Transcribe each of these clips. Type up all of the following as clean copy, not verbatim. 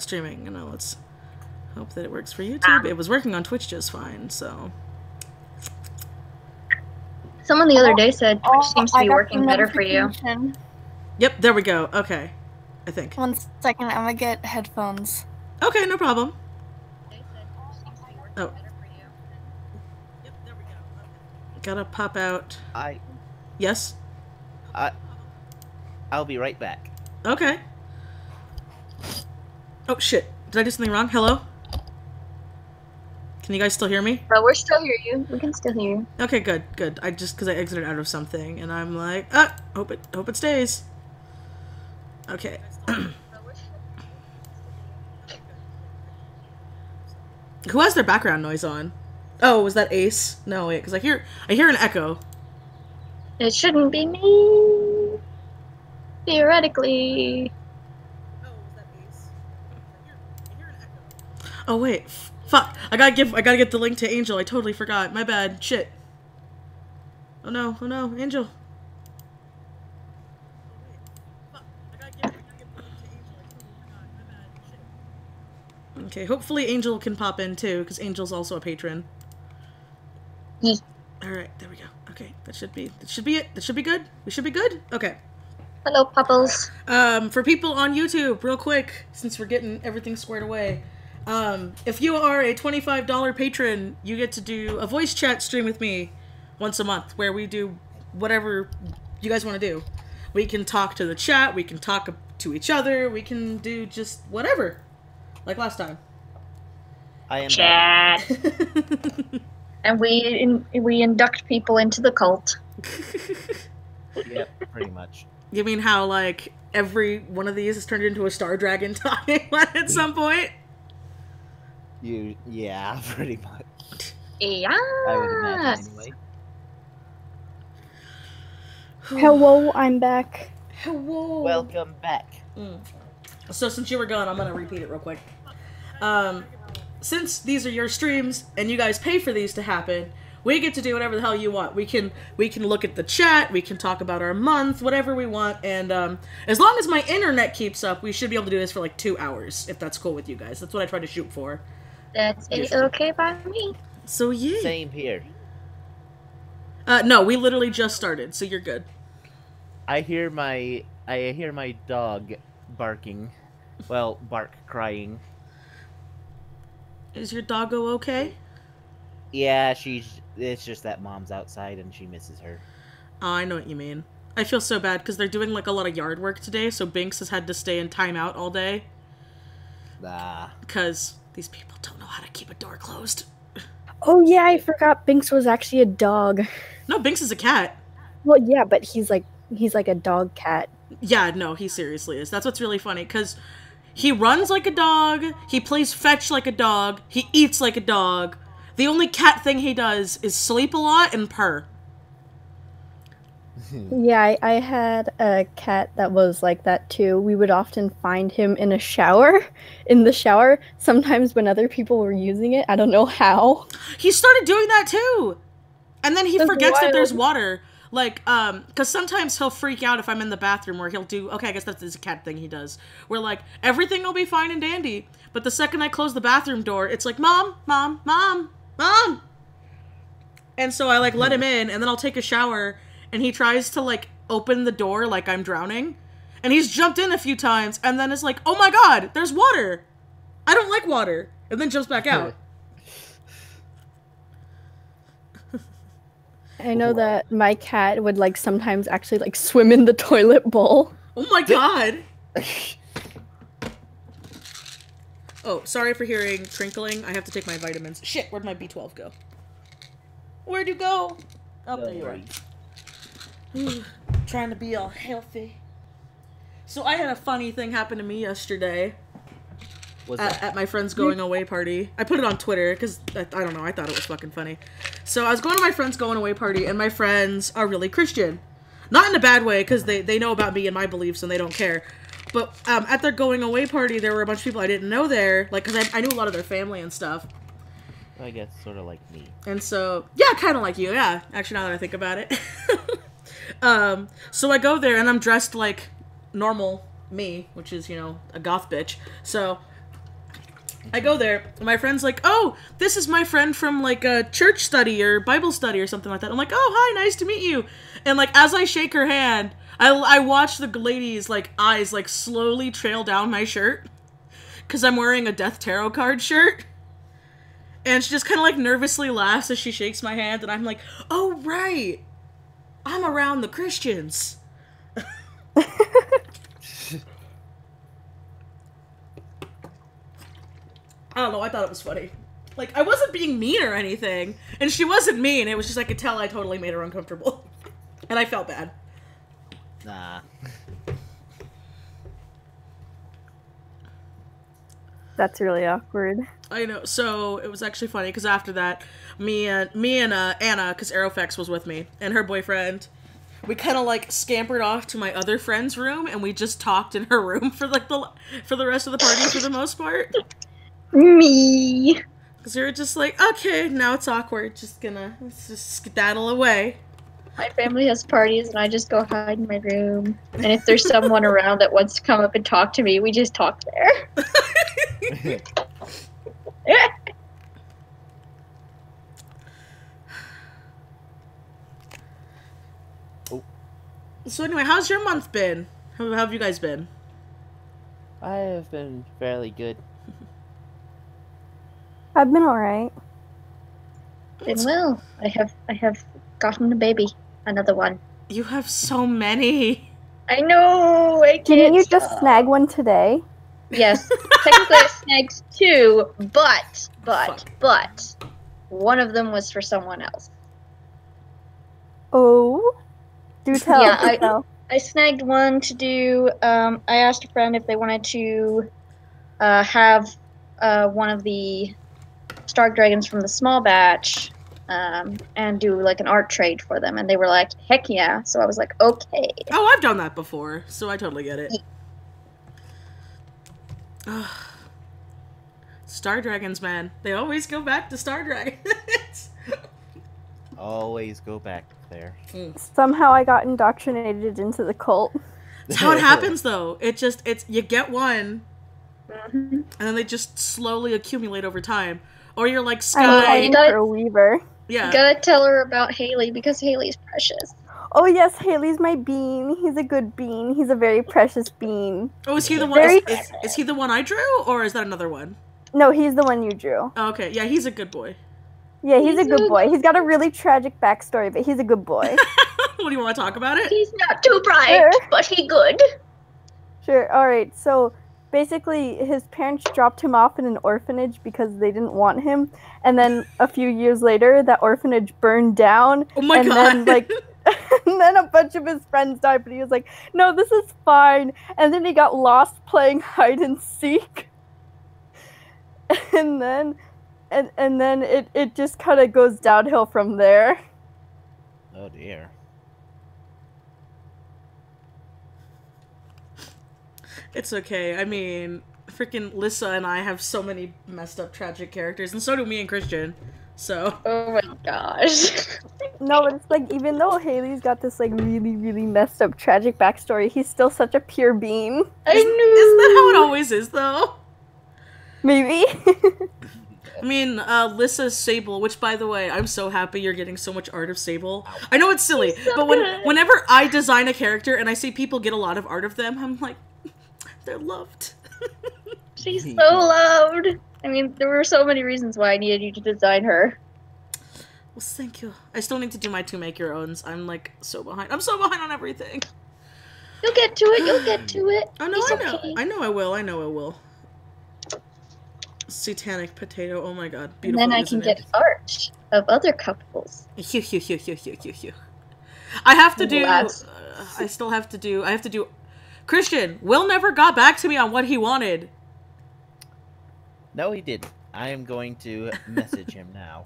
streaming. Let's hope that it works for YouTube. It was working on Twitch just fine, so. Someone the other day said Twitch seems to be working better for you. Yep, there we go. Okay, I think. 1 second, I'm gonna get headphones. Okay, no problem. Oh. Yep, there we go. Okay. Gotta pop out. Yes? I'll be right back. Okay. Oh, shit. Did I do something wrong? Hello? Can you guys still hear me? But we're still hear you. We can still hear you. Okay, good, good. Because I exited out of something, and I'm like, hope it stays. Okay. Who has their background noise on? Oh, was that Ace? No, wait, because I hear an echo. It shouldn't be me. Theoretically. Oh, was that Ace? I hear an echo. Oh wait, fuck! I gotta get the link to Angel. I totally forgot. My bad. Shit. Oh no! Angel. Okay, hopefully Angel can pop in too, because Angel's also a patron. Yeah. Alright, there we go. Okay, that should be it. That should be good. We should be good? Okay. Hello, Pupples. For people on YouTube, real quick, since we're getting everything squared away, if you are a $25 patron, you get to do a voice chat stream with me once a month, where we do whatever you guys want to do. We can talk to the chat, we can talk to each other, we can do just whatever. Like last time. I am chat. And we induct people into the cult. Yep, pretty much. You mean how, like, every one of these is turned into a Star Dragon talking at some point? Yeah, pretty much. Yeah. I would imagine anyway. Hello, I'm back. Hello. Welcome back. So since you were gone, I'm gonna repeat it real quick. Since these are your streams and you guys pay for these to happen, we get to do whatever the hell you want. We can look at the chat, we can talk about our month, whatever we want, and as long as my internet keeps up, we should be able to do this for like 2 hours, if that's cool with you guys. That's what I try to shoot for. That's okay by me. So yeah. Same here. No, we literally just started, so you're good. I hear my dog barking. Well, crying. Is your doggo okay? Yeah, it's just that Mom's outside and she misses her. Oh, I know what you mean. I feel so bad because they're doing like a lot of yard work today, so Binks has had to stay in timeout all day. Because these people don't know how to keep a door closed. Oh yeah, I forgot Binks was actually a dog. No, Binks is a cat. Well, yeah, but he's like a dog cat. Yeah, no, he seriously is. That's what's really funny, because he runs like a dog, he plays fetch like a dog, he eats like a dog. The only cat thing he does is sleep a lot and purr. Yeah, I had a cat that was like that too. We would often find him in the shower, sometimes when other people were using it. I don't know how. He started doing that too! And then he forgets that there's water. Like, because sometimes he'll freak out if I'm in the bathroom, where he'll do, okay, I guess that's a cat thing he does, where, like, everything will be fine and dandy, but the second I close the bathroom door, it's like, Mom, Mom, Mom, Mom! And so I, like, let him in, and then I'll take a shower, and he tries to, like, open the door like I'm drowning, and he's jumped in a few times, and then it's like, oh my god, there's water! I don't like water! And then jumps back out. I know that my cat would, like, sometimes actually, like, swim in the toilet bowl. Oh my god! Oh, sorry for hearing crinkling. I have to take my vitamins. Shit, where'd my B12 go? Where'd you go? Oh, there you are. Trying to be all healthy. So I had a funny thing happen to me yesterday. At my friend's going away party. I put it on Twitter because, I don't know, I thought it was fucking funny. So I was going to my friend's going away party, and my friends are really Christian. Not in a bad way, because they know about me and my beliefs and they don't care. But at their going away party, there were a bunch of people I didn't know there, like, because I knew a lot of their family and stuff. I guess sort of like me. And so, yeah, kind of like you, yeah. Actually, now that I think about it. So I go there, and I'm dressed like normal me, which is, you know, a goth bitch. So I go there, and my friend's like, oh, this is my friend from, like, a church study or Bible study or something like that. I'm like, oh, hi, nice to meet you. And, like, as I shake her hand, I watch the lady's, like, eyes, like, slowly trail down my shirt. Because I'm wearing a Death Tarot card shirt. And she just kind of, like, nervously laughs as she shakes my hand, and I'm like, oh, right. I'm around the Christians. I don't know, I thought it was funny. Like, I wasn't being mean or anything, and she wasn't mean, it was just I could tell I totally made her uncomfortable. And I felt bad. Nah. That's really awkward. I know, so it was actually funny, because after that, me and Anna, because Aerofax was with me, and her boyfriend, we kind of, like, scampered off to my other friend's room, and we just talked in her room for, like, for the rest of the party for the most part. Me. Because we were just like, okay, now it's awkward. Let's just skedaddle away. My family has parties and I just go hide in my room. And if there's someone around that wants to come up and talk to me, we just talk there. So anyway, how's your month been? How have you guys been? I have been fairly good. I've been alright. Been well. I have gotten a baby. Another one. You have so many. I know. I can't. Didn't you just stop. snag one today? Yes. Technically, I snagged two, but one of them was for someone else. Oh, do tell. Yeah, do tell. I snagged one to do. I asked a friend if they wanted to have one of the Stark Dragons from the small batch and do like an art trade for them, and they were like, heck yeah. So I was like, okay. Oh, I've done that before, so I totally get it. Star Dragons, man. They always go back to Star Dragons. Always go back there. Somehow I got indoctrinated into the cult. That's how it happens, though. You get one, Mhm. and then they just slowly accumulate over time. Or you're like I'm Sky. fighting for a weaver. Yeah. You gotta tell her about Haley because Haley's precious. Oh yes, Haley's my bean. He's a good bean. He's a very precious bean. Oh, is he the one? Very- Is he the one I drew, or is that another one? No, he's the one you drew. Oh, okay, yeah, he's a good boy. Yeah, he's a He's good a boy. good He's got a really tragic backstory, but he's a good boy. What do you want to talk about it? He's not too bright, Sure. but he good. Sure. All right. So basically, his parents dropped him off in an orphanage because they didn't want him, and then a few years later, that orphanage burned down. Oh my and god! Then, like, and then a bunch of his friends died, but he was like, "No, this is fine." And then he got lost playing hide and seek, and then, and then it just kind of goes downhill from there. Oh dear. It's okay. I mean, freaking Lissa and I have so many messed up tragic characters, and so do me and Christian. So. Oh my gosh. No, but it's like, even though Haley's got this like really, really messed up tragic backstory, he's still such a pure being. I knew. Isn't that how it always is, though? Maybe. I mean, Lissa's Sable, which, by the way, I'm so happy you're getting so much art of Sable. I know it's silly, She's so but good. whenever I design a character and I see people get a lot of art of them, I'm like, they're loved. She's so loved. I mean, there were so many reasons why I needed you to design her. Well, thank you. I still need to do my two make your owns. I'm like so behind. I'm so behind on everything. You'll get to it. You'll get to it. Oh no, It's I know. okay. I know I will. I know I will. Satanic potato. Oh my god, And beautiful. then I isn't can it? get art of other couples. Hew, hew, hew, hew, hew, hew, hew. I have to do. Lads. I still have to do. I have to do. Christian, Will never got back to me on what he wanted. No, he didn't. I am going to message him now.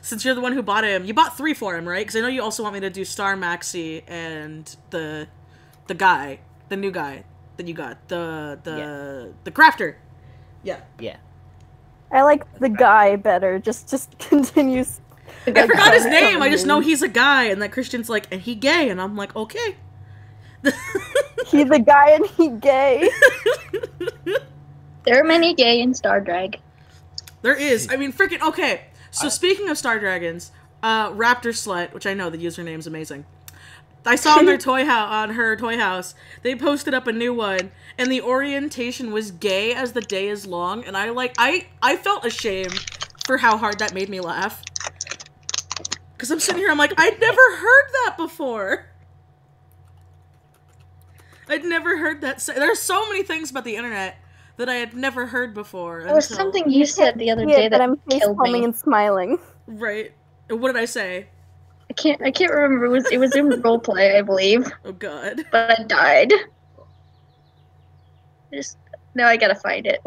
Since you're the one who bought him, you bought 3 for him, right? Because I know you also want me to do Star Maxi and the guy, the new guy that you got, the crafter. Yeah. Yeah. I like the guy better. Just continues. I forgot his name. I just know he's a guy, and that Christian's like, and he gay, and I'm like, okay. He the guy and he gay. There are many gay in Star Drag. There is. I mean, freaking okay. So speaking of Star Dragons, Raptor Slut, which I know the username's amazing. I saw on their her toy house, they posted up a new one, and the orientation was gay as the day is long, and I felt ashamed for how hard that made me laugh. Because I'm sitting here, I'm like, I'd never heard that before. I'd never heard that. There's so many things about the internet that I had never heard before. There was something you said the other day that I'm face killed palming me. and smiling. Right. What did I say? I can't remember. It was in roleplay, I believe. Oh god. But I died. Now I gotta find it.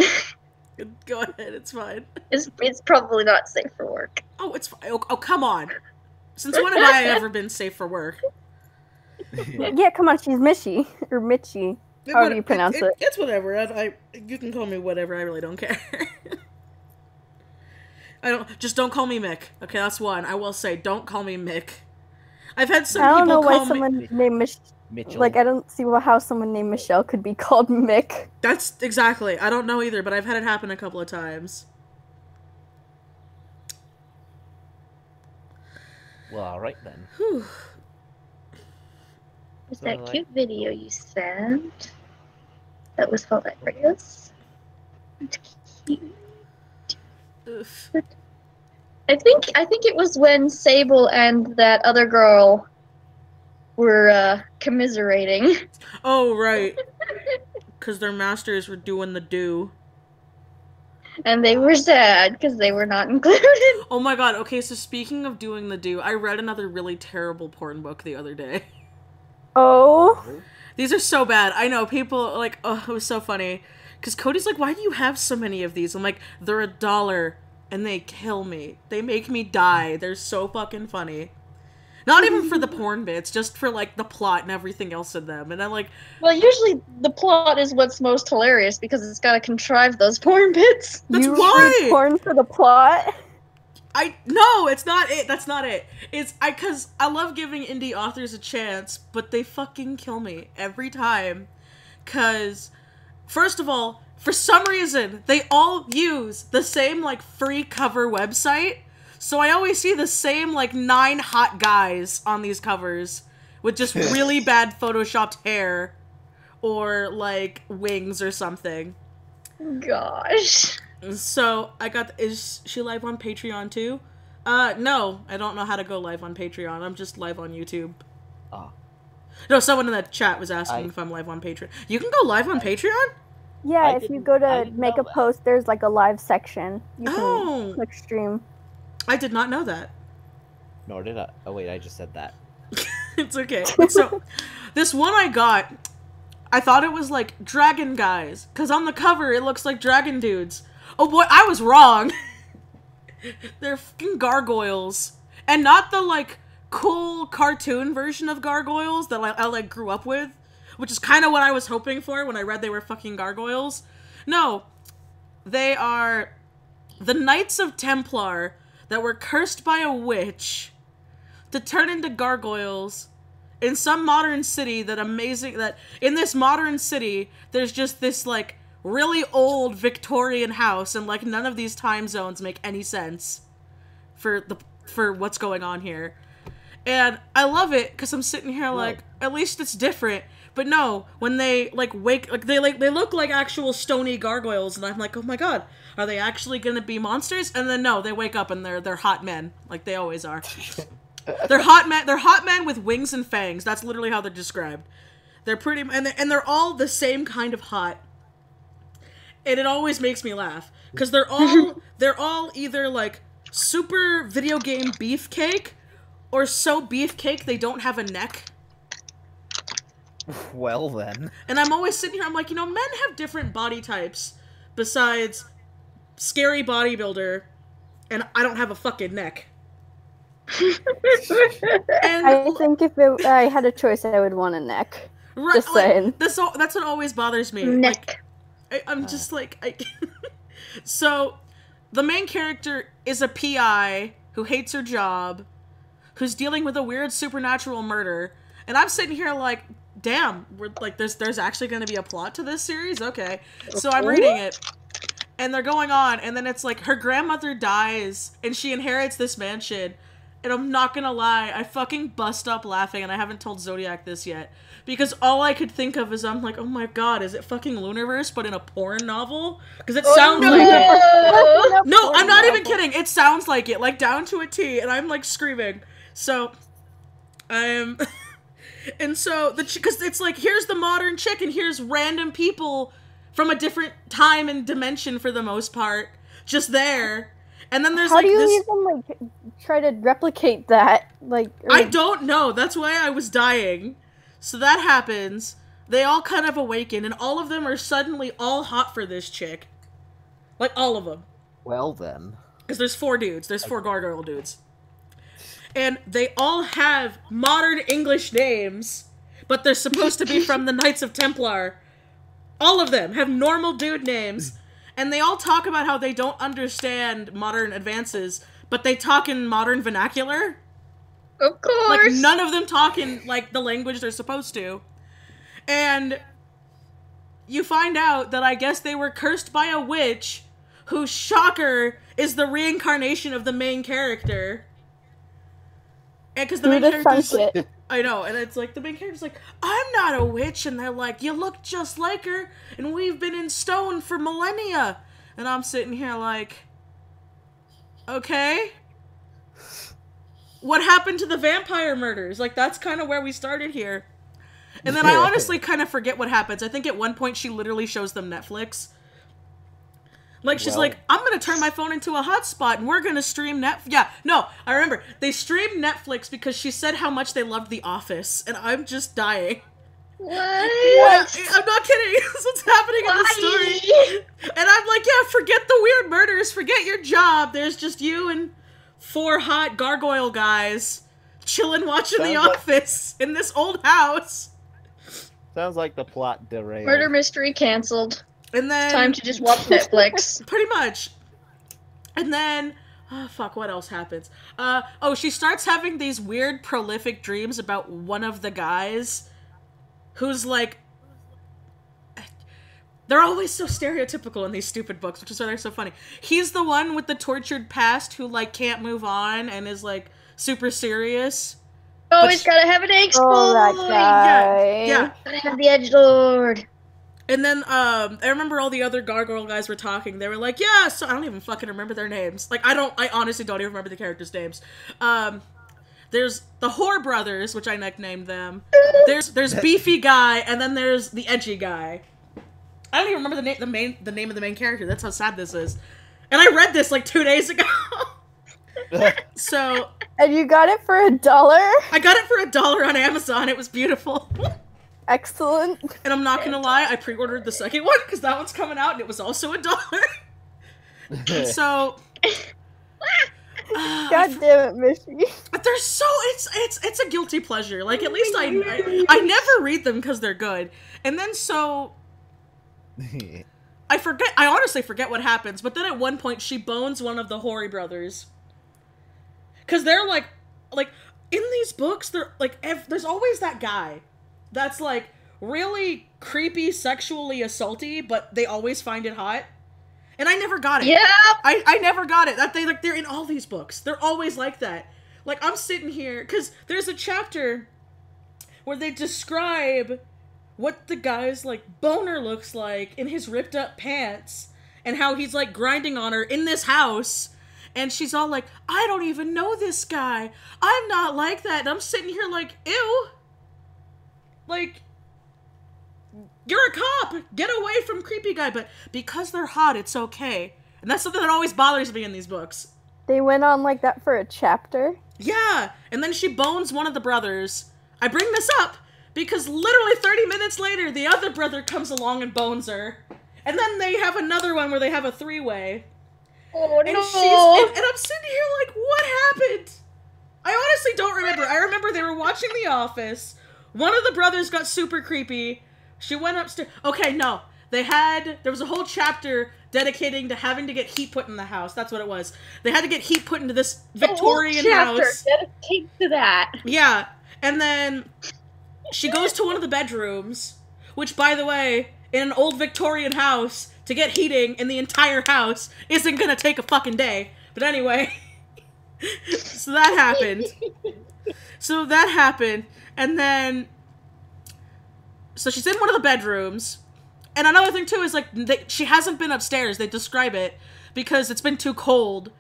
Go ahead, it's fine. It's probably not safe for work. Oh, it's fine. Oh, come on. Since when have I ever been safe for work? Yeah, come on, she's Mishy. Or Mitchie. However you pronounce it. It's whatever. You can call me whatever, I really don't care. Don't call me Mick. Okay, that's one. I will say, don't call me Mick. I've had some people call me... I don't know why someone named Mitchell. Like, I don't see how someone named Michelle could be called Mick. That's exactly. I don't know either, but I've had it happen a couple of times. Well, alright then. Whew. Was So, that cute video you sent? That was hilarious. It's cute. Oof. I think it was when Sable and that other girl were commiserating. Oh, right. Because their masters were doing the do. And they were sad because they were not included. Oh my god, okay, so speaking of doing the do, I read another really terrible porn book the other day. Oh. These are so bad. I know, people, like, oh, it was so funny. Because Cody's like, why do you have so many of these? I'm like, they're $1, and they kill me. They make me die. They're so fucking funny. Not even for the porn bits, just for, like, the plot and everything else in them. And I'm like... Well, usually the plot is what's most hilarious, because it's gotta contrive those porn bits. That's you why! read porn for the plot? No, it's not it. That's not it. Cause I love giving indie authors a chance, but they fucking kill me every time. Cause, first of all, for some reason, they all use the same, like, free cover website. So I always see the same, like, 9 hot guys on these covers with just really bad photoshopped hair or, like, wings or something. Gosh. So, is she live on Patreon too? No, I don't know how to go live on Patreon. I'm just live on YouTube. Oh. No, someone in the chat was asking if I'm live on Patreon. You can go live on Patreon? Yeah, if you go to make a post, there's like a live section. You Oh. can click stream. I did not know that. Nor did I. Oh wait, I just said that. It's okay. So, this one I got, I thought it was like dragon guys. Because on the cover, it looks like dragon dudes. Oh boy, I was wrong. They're fucking gargoyles. And not the, like, cool cartoon version of gargoyles that I like, grew up with. Which is kind of what I was hoping for when I read they were fucking gargoyles. No. They are the Knights of Templar that were cursed by a witch to turn into gargoyles in some modern city that in this modern city, there's just this, like, really old Victorian house, and, like, none of these time zones make any sense for what's going on here. And I love it, because I'm sitting here like, at least it's different. But no, when they, like, they look like actual stony gargoyles, and I'm like, oh my god, are they actually gonna be monsters? And then no, they wake up and they're hot men, like they always are. They're hot men with wings and fangs. That's literally how they're described. They're pretty, and they're all the same kind of hot. And it always makes me laugh, because they're all either, like, super video game beefcake, or so beefcake they don't have a neck. Well then. And I'm always sitting here, I'm like, men have different body types, besides scary bodybuilder, and I don't have a fucking neck. And I think if I had a choice, I would want a neck. right, Just saying. That's what always bothers me. Neck. I'm just like, So, the main character is a PI who hates her job, who's dealing with a weird supernatural murder, and I'm sitting here like, damn, there's actually going to be a plot to this series? Okay. So I'm reading it, And they're going on, and then it's like her grandmother dies, and she inherits this mansion. And I'm not gonna lie, I fucking bust up laughing, and I haven't told Zodiac this yet. Because all I could think of is I'm like, oh my god, is it fucking Looniverse, but in a porn novel? Because it sounds like it. No, I'm not even kidding. It sounds like it, like down to a T, and I'm like screaming. So, and so, because it's like, here's the modern chick, and here's random people from a different time and dimension for the most part, just there. And then there's How like do you this. even like try to replicate that? Like I don't know. That's why I was dying. So that happens. They all kind of awaken, and all of them are suddenly all hot for this chick. Like all of them. Well then. Because there's 4 dudes. There's 4 gargoyle dudes. And they all have modern English names, but they're supposed to be from the Knights of Templar. All of them have normal dude names, and they all talk about how they don't understand modern advances, but they talk in modern vernacular. Of course. Like, none of them talk in, like, the language they're supposed to. And you find out that I guess they were cursed by a witch whose shocker is the reincarnation of the main character. And because the main character's like, I know, and it's like, the main character's like, I'm not a witch, and they're like, you look just like her, and we've been in stone for millennia. And I'm sitting here like, okay. What happened to the vampire murders? Like, that's kind of where we started here. And then I honestly kind of forget what happens. I think at one point she literally shows them Netflix. Like, she's like, I'm gonna turn my phone into a hotspot and we're gonna stream Yeah, no, I remember. They streamed Netflix because she said how much they loved The Office, and I'm just dying. What? I'm not kidding. That's what's happening in the story. And I'm like, yeah, forget the weird murders, forget your job. There's just you and 4 hot gargoyle guys chilling watching The Office in this old house. Sounds like the plot derailed. Murder mystery canceled. And then Time to just watch Netflix. Pretty much. And then, oh fuck, what else happens? She starts having these weird prolific dreams about one of the guys who's like, they're always so stereotypical in these stupid books, which is why they're so funny. He's the one with the tortured past who like can't move on and is like super serious. Always gotta have an angst boy. that guy. Yeah. Gotta have the edgelord. And then, I remember all the other gargoyle guys were talking. They were like, yeah, so I don't even fucking remember their names. Like, I honestly don't even remember the characters' names. There's the Whore Brothers, which I nicknamed them. There's Beefy Guy, and then there's the Edgy Guy. I don't even remember the name of the main character. That's how sad this is. And I read this like 2 days ago. So. And you got it for $1? I got it for $1 on Amazon. It was beautiful. Excellent. And I'm not gonna lie, I pre-ordered the second one because that one's coming out and it was also $1. And so, God damn it, Mishy. they're so it's a guilty pleasure. Like, at least I never read them because they're good. And then so I honestly forget what happens. But then at one point she bones one of the Hoary brothers because they're like in these books they're like there's always that guy that's like really creepy, sexually assaulty, but they always find it hot. And I never got it. Yeah. I never got it. That they're in all these books. They're always like that. Like, I'm sitting here because there's a chapter where they describe what the guy's like boner looks like in his ripped up pants and how he's like grinding on her in this house. And she's all like, I don't even know this guy. I'm not like that. And I'm sitting here like, ew. Like, you're a cop. Get away from creepy guy. But because they're hot, it's okay. And that's something that always bothers me in these books. They went on like that for a chapter? Yeah. And then she bones one of the brothers. I bring this up because literally 30 minutes later, the other brother comes along and bones her. And then they have another one where they have a 3-way. Oh, And no. and I'm sitting here like, what happened? I honestly don't remember. I remember they were watching The Office. One of the brothers got super creepy. She went upstairs. Okay, no. There was a whole chapter dedicating to having to get heat put in the house. That's what it was. They had to get heat put into this Victorian house. Dedicate to that. Yeah. And then she goes to one of the bedrooms, which, by the way, in an old Victorian house, to get heating in the entire house isn't gonna take a fucking day. But anyway, so that happened. And then, so she's in one of the bedrooms. And another thing, too, is, like, she hasn't been upstairs. They describe it because it's been too cold.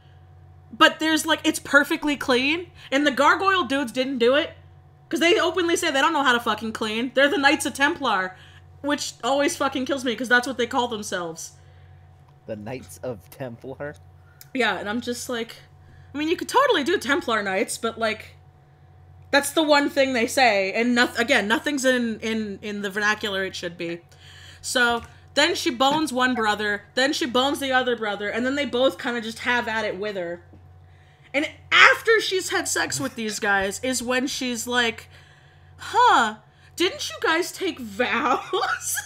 But there's, like, it's perfectly clean. And the gargoyle dudes didn't do it. Because they openly say they don't know how to fucking clean. They're the Knights of Templar. Which always fucking kills me, because that's what they call themselves. The Knights of Templar? Yeah, and I'm just like... I mean, you could totally do Templar Knights, but, like... That's the one thing they say. And, again, nothing's in the vernacular it should be. So, then she bones one brother, then she bones the other brother, and then they both kind of just have at it with her. And after she's had sex with these guys is when she's like, huh, didn't you guys take vows?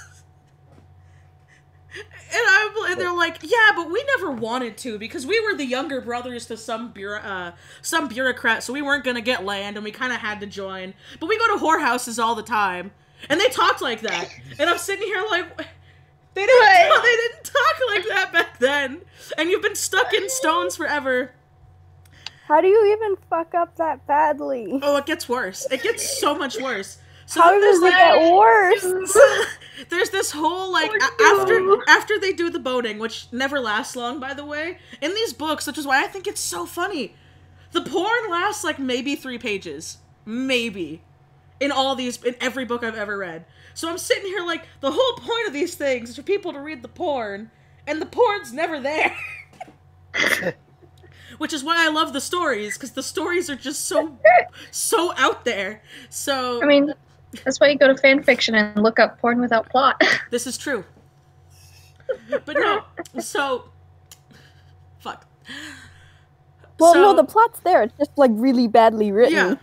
And they're like, yeah, but we never wanted to because we were the younger brothers to some bureaucrat, so we weren't gonna get land, and we kind of had to join. But we go to whorehouses all the time, and they talked like that. And I'm sitting here like, they didn't talk like that back then. And you've been stuck in stones forever. How do you even fuck up that badly? Oh, it gets worse. It gets so much worse. So how does it get worse? There's this whole, like, after they do the boning, which never lasts long, by the way, in these books, which is why I think it's so funny, the porn lasts, like, maybe 3 pages. Maybe. In every book I've ever read. So I'm sitting here like, the whole point of these things is for people to read the porn, and the porn's never there. Which is why I love the stories, because the stories are just so out there. So... I mean, that's why you go to fanfiction and look up porn without plot. This is true. But no, so... Fuck. Well, so, no, the plot's there. It's just, like, really badly written. Yeah.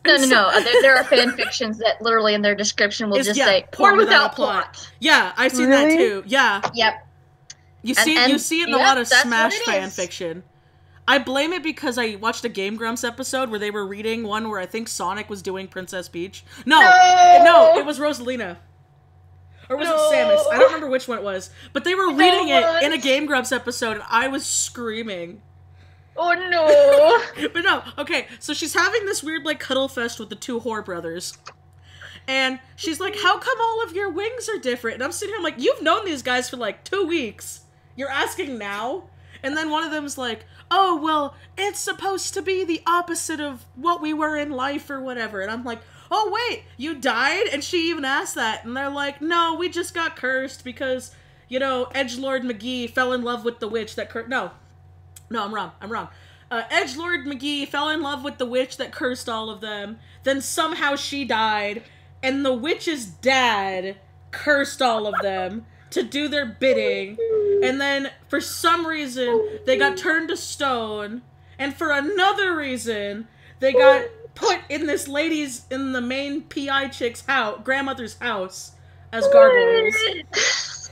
No. There are fanfictions that literally in their description will just say porn without plot. Yeah, I've seen that too. Yeah. Yep. You see it in a lot of Smash fanfiction. I blame it because I watched a Game Grumps episode where they were reading one where I think Sonic was doing Princess Peach. No, it was Rosalina. Or was it Samus? I don't remember which one it was. But they were reading it in a Game Grumps episode, and I was screaming. Oh no! But no, okay, so she's having this weird, like, cuddle fest with the 2 whore brothers. And she's like, how come all of your wings are different? And I'm sitting here, I'm like, you've known these guys for, like, 2 weeks. You're asking now? And then one of them's like, oh, well, it's supposed to be the opposite of what we were in life or whatever. And I'm like, oh, wait, you died? And she even asked that. And they're like, no, we just got cursed because, you know, Edgelord McGee fell in love with the witch that cursed... No, I'm wrong. Edgelord McGee fell in love with the witch that cursed all of them. Then somehow she died. And the witch's dad cursed all of them to do their bidding. And then, for some reason, they got turned to stone. And for another reason, they got put in this lady's, in the main PI chick's house, grandmother's house, as gargoyles.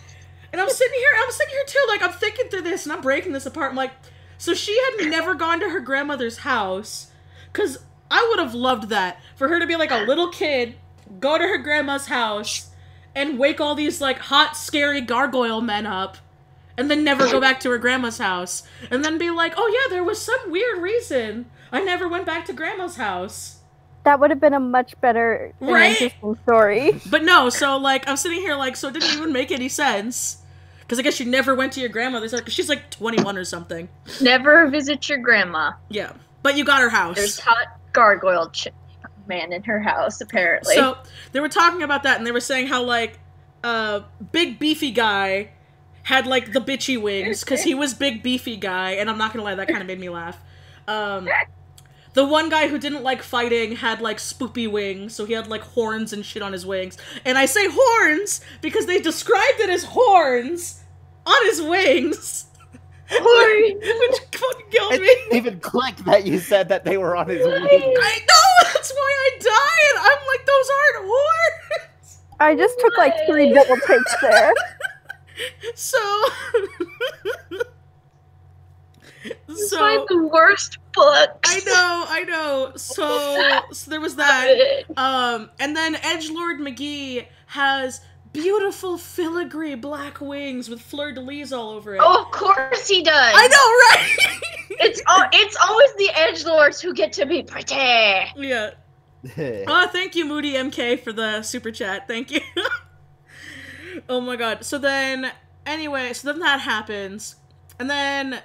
And I'm sitting here too, like, I'm thinking through this, and I'm breaking this apart. I'm like, so she had never gone to her grandmother's house, because I would have loved that. For her to be like a little kid, go to her grandma's house, and wake all these, like, hot, scary gargoyle men up, and then never go back to her grandma's house. And then be like, oh yeah, there was some weird reason I never went back to grandma's house. That would have been a much better and interesting story. But no, so, like, I'm sitting here like, so it didn't even make any sense. Because I guess you never went to your grandmother's house, because she's like 21 or something. Never visit your grandma. Yeah, but you got her house. There's hot gargoyle man in her house, apparently. So, they were talking about that, and they were saying how, like, big beefy guy had, like, the bitchy wings, because he was big beefy guy, and I'm not gonna lie, that kind of made me laugh. The one guy who didn't like fighting had, like, spoopy wings, so he had, like, horns and shit on his wings. And I say horns because they described it as horns on his wings. Which fucking killed me. It didn't even click that you said that they were on his wings. I know! That's why I died! I'm like, those aren't horns! I just took, like, 3 double takes there. So... It's like the worst books. I know. So there was that. And then Edgelord McGee has beautiful filigree black wings with fleur-de-lis all over it. Oh, of course he does. I know, right? It's always the edgelords who get to be pretty. Yeah. Oh, thank you, Moody MK, for the super chat. Thank you. Oh my god. So then, anyway, so then that happens. And then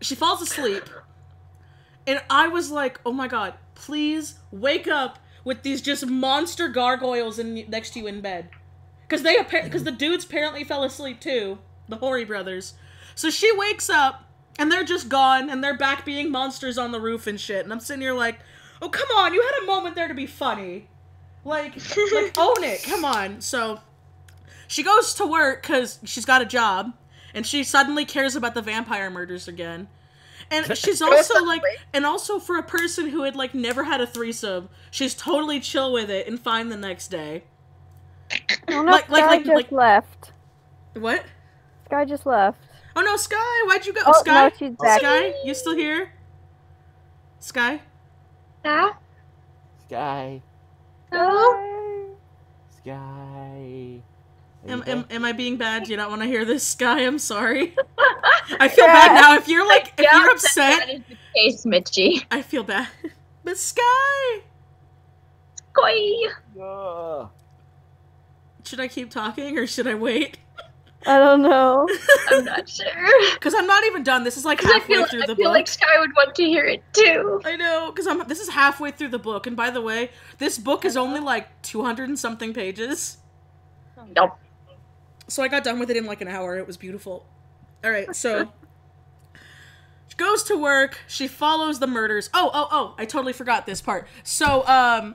she falls asleep. And I was like, oh my god, please wake up with these just monster gargoyles next to you in bed. Because the dudes apparently fell asleep too. The Hori brothers. So she wakes up, and they're just gone, and they're back being monsters on the roof and shit. And I'm sitting here like, oh, come on, you had a moment there to be funny. Like own it, come on. So she goes to work because she's got a job, and she suddenly cares about the vampire murders again. And she's also like, and also for a person who had like never had a threesome, she's totally chill with it and fine the next day. Oh no, Sky just left. What? Sky just left. Oh no, Sky, why'd you go? Oh, Sky? no, she's back. Sky, you still here? Sky? Yeah? Sky. Hello? Sky. Am I being bad? Do you not want to hear this, Sky? I'm sorry. I feel bad now. If you're like, if you're upset, That is the case, Mitchie. I feel bad. But Sky, Sky. should I keep talking or should I wait? I don't know. I'm not sure. Because I'm not even done. This is like 'Cause halfway through the I feel book. like Sky would want to hear it too. I know, because this is halfway through the book. And by the way, this book is only like 200 and something pages. Nope. So I got done with it in like an hour. It was beautiful. Alright, so she goes to work. She follows the murders. Oh, I totally forgot this part. So,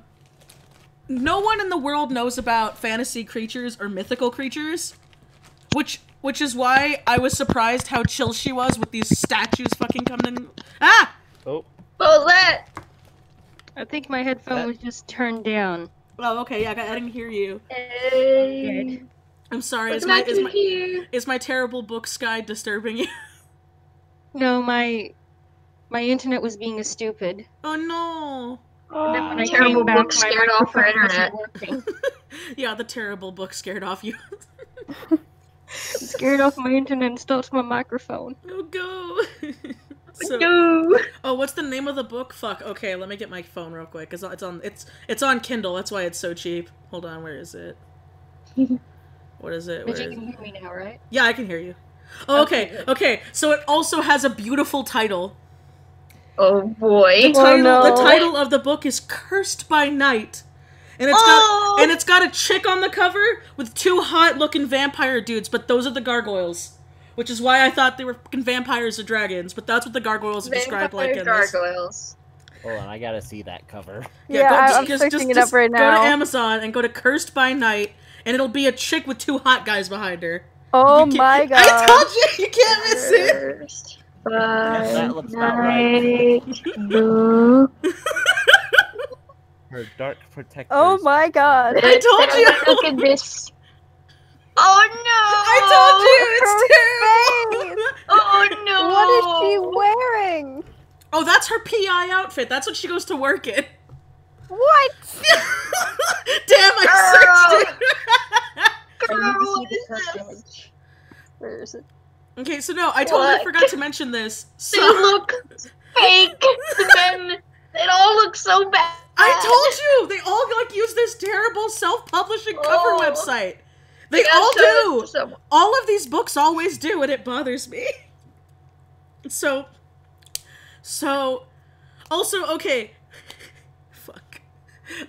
no one in the world knows about fantasy creatures or mythical creatures. Which is why I was surprised how chill she was with these statues fucking coming in. Ah! Oh. Bolette! I think my headphone was just turned down. Oh, okay, yeah, I didn't hear you. Good. I'm sorry, What's not to hear? is my terrible book Sky disturbing you? No, my internet was being stupid. Oh no! And then when I Terrible came back, book my scared off her microphone wasn't internet. working. Yeah, the terrible book scared off you. Scared off my internet and stopped my microphone. Oh, go! So, No. oh, what's the name of the book? Fuck. Okay, let me get my phone real quick. Cause it's on Kindle. That's why it's so cheap. Hold on, where is it? What is it? Where But you is can it? hear me now, right? Yeah, I can hear you. Oh, okay. Okay. So it also has a beautiful title. Oh boy. The title, no. the title of the book is "Cursed by Night," and it's got a chick on the cover with two hot-looking vampire dudes. But those are the gargoyles, which is why I thought they were fucking vampires or dragons. But that's what the gargoyles are described like in this. Gargoyles. Hold on, I gotta see that cover. Yeah, I'm searching it up right now. Go to Amazon and go to "Cursed by Night," and it'll be a chick with two hot guys behind her. Oh You my can't- god. I told you, you can't miss it. First Yeah, that looks about night, book. Her dark protectors. Oh my god. I told you. Look at this. Oh no! I told you, it's terrible. Oh no! What is she wearing? Oh, that's her PI outfit. That's what she goes to work in. What? Damn, I searched it. Girl, what is this? Where is it? Okay, so no, I totally What? forgot to mention this. They So, look fake. Then it all looks so bad. I told you, they all like use this terrible self-publishing cover Oh. website. They all do. So, All of these books always do, and it bothers me. So, also, okay. Fuck.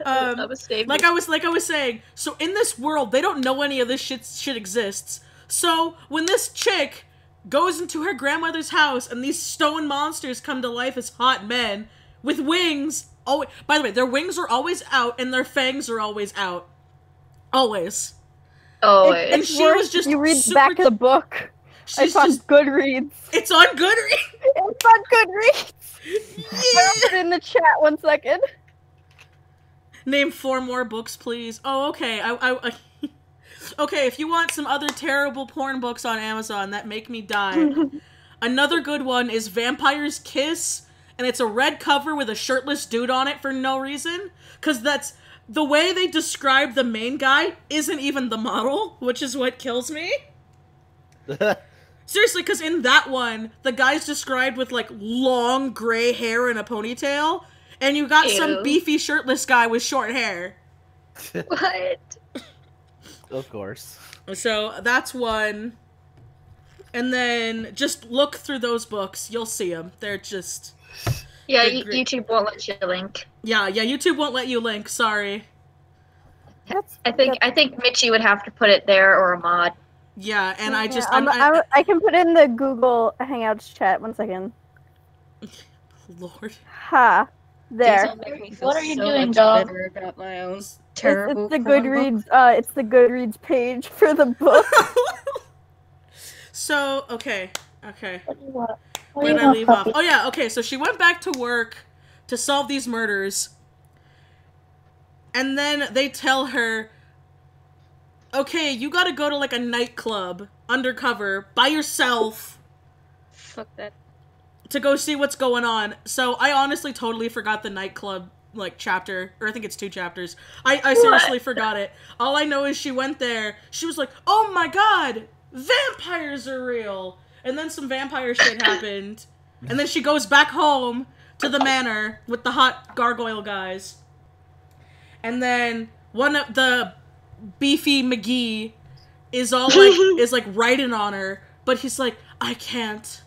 I was saving. Like I was saying, so in this world, they don't know any of this shit exists. So when this chick goes into her grandmother's house and these stone monsters come to life as hot men with wings, by the way, their wings are always out and their fangs are always out. Always. Oh, And It's she worse was just if you read the super- back of the book. She's It's on just, Goodreads. it's on Goodreads. It's on Goodreads. Yeah. Put it in the chat 1 second. Name 4 more books, please. Oh, okay. Okay, if you want some other terrible porn books on Amazon that make me die, another good one is Vampire's Kiss, and it's a red cover with a shirtless dude on it for no reason, because that's the way they describe the main guy isn't even the model, which is what kills me. Seriously, because in that one, the guy's described with, like, long gray hair and a ponytail, and you got some beefy shirtless guy with short hair. What? Of course. So, that's one. And then, just look through those books. You'll see them. They're just... Yeah, they're great. YouTube won't let you link. Yeah, YouTube won't let you link. Sorry. I think Mitchie would have to put it there or a mod. Yeah, and I just... I can put it in the Google Hangouts chat. 1 second. Lord. Ha. There. What are you doing, dog? Better about my own It's terrible the porn Goodreads. book. It's the Goodreads page for the book. So, okay. What Where did I leave off? Oh yeah, okay, so she went back to work to solve these murders. And then they tell her, okay, you gotta go to like a nightclub, undercover, by yourself, Fuck that. to go see what's going on. So I honestly totally forgot the nightclub, like, chapter, or I think it's 2 chapters. I seriously forgot it. All I know is she went there, she was like, oh my god, vampires are real! And then some vampire shit happened. And then she goes back home to the manor with the hot gargoyle guys. And then one of the beefy McGee is all like, is like writing on her. But he's like, I can't.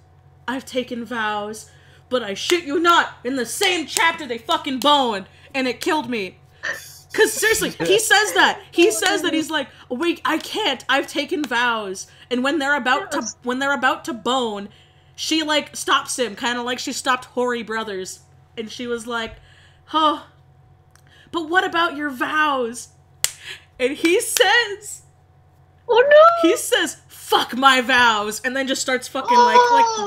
I've taken vows. But I shit you not, in the same chapter they fucking boned. And it killed me. Cause seriously, he says that. He says that he's like, wait, I can't. I've taken vows. And when they're about to bone, she like stops him, kind of like she stopped Hoary Brothers. And she was like, huh, but what about your vows? And he says, oh no! He says, fuck my vows, and then just starts fucking like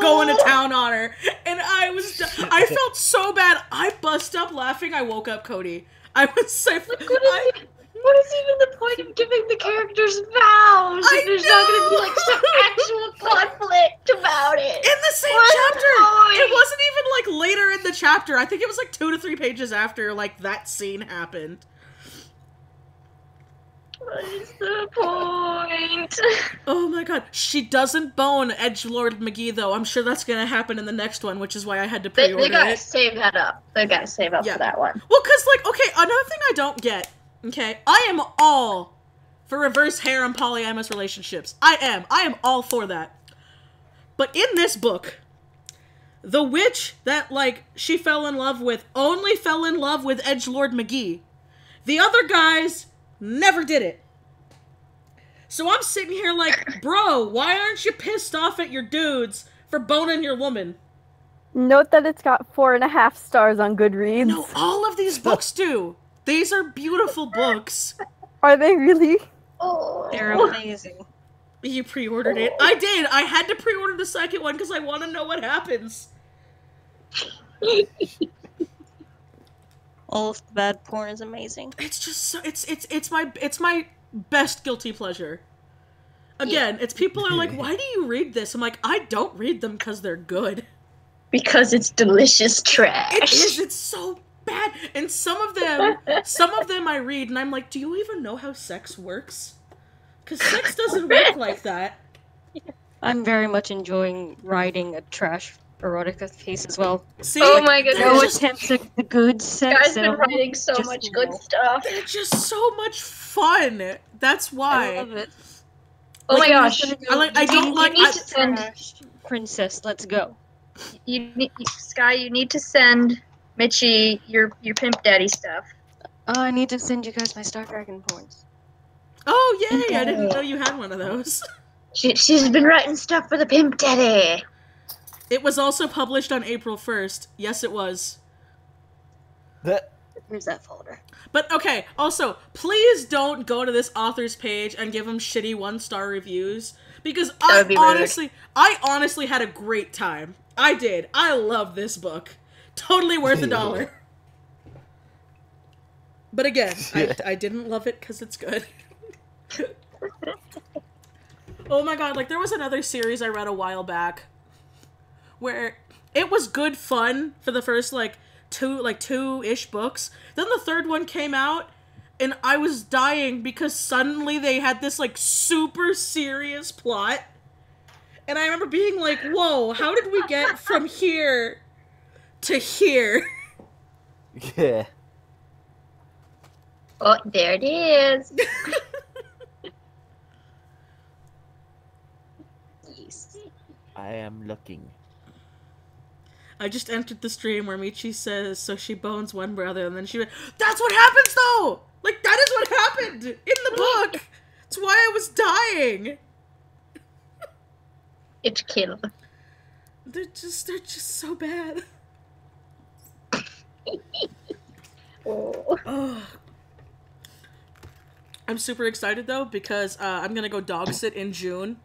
going to town on her. And I felt so bad. I bust up laughing. I woke up Cody. I was so... What is even the point of giving the characters vows if there's not going to be like some actual conflict about it? In the same chapter! It wasn't even like later in the chapter. I think it was like 2 to 3 pages after like that scene happened. What is the point? Oh my god. She doesn't bone Edgelord McGee though. I'm sure that's gonna happen in the next one, which is why I had to pre-order They gotta it. save that up. They gotta save up for that one. Well, cause like, okay, another thing I don't get, okay, I am all for reverse harem polyamorous relationships. I am all for that. But in this book, the witch that, like, she fell in love with only fell in love with Edgelord McGee. The other guys never did it. So I'm sitting here like, bro, why aren't you pissed off at your dudes for boning your woman? Note that it's got 4.5 stars on Goodreads. No, all of these books do. These are beautiful books. Are they really? Oh. They're amazing. You pre-ordered it? I did. I had to pre-order the second one because I want to know what happens. All of the bad porn is amazing. It's just so it's my best guilty pleasure. Again, it's people are like, why do you read this? I'm like, I don't read them because they're good. Because it's delicious trash. It is. It's so bad. And some of them I read, and I'm like, do you even know how sex works? Because sex doesn't work like that. I'm very much enjoying writing a trash erotica piece as well. See, oh my goodness. No attempts at the good sex. Guys been writing so just much good stuff. they're just so much fun. That's why. I love it. Oh my gosh. I don't like. You need to send Princess, let's go. Sky. You need to send Mitchie your pimp daddy stuff. Oh, I need to send you guys my Star Dragon porns. Oh yay! I didn't know you had one of those. She's been writing stuff for the pimp daddy. It was also published on April 1st. Yes, it was. Here's that folder. But okay, also, please don't go to this author's page and give him shitty 1-star reviews. Because I honestly had a great time. I did. I love this book. Totally worth $1. But again, I didn't love it because it's good. Oh my god, like there was another series I read a while back where it was good fun for the first like two-ish books. Then the third one came out and I was dying because suddenly they had this, like, super serious plot. And I remember being like, whoa, how did we get from here to here? Yeah. Oh, there it is. Yes. I am looking. I just entered the stream where Michi says, so she bones one brother, and then she went, that's what happens, though! Like, that is what happened in the book! That's why I was dying! It's killed. They're just so bad. Oh. Ugh. I'm super excited, though, because I'm gonna go dog sit in June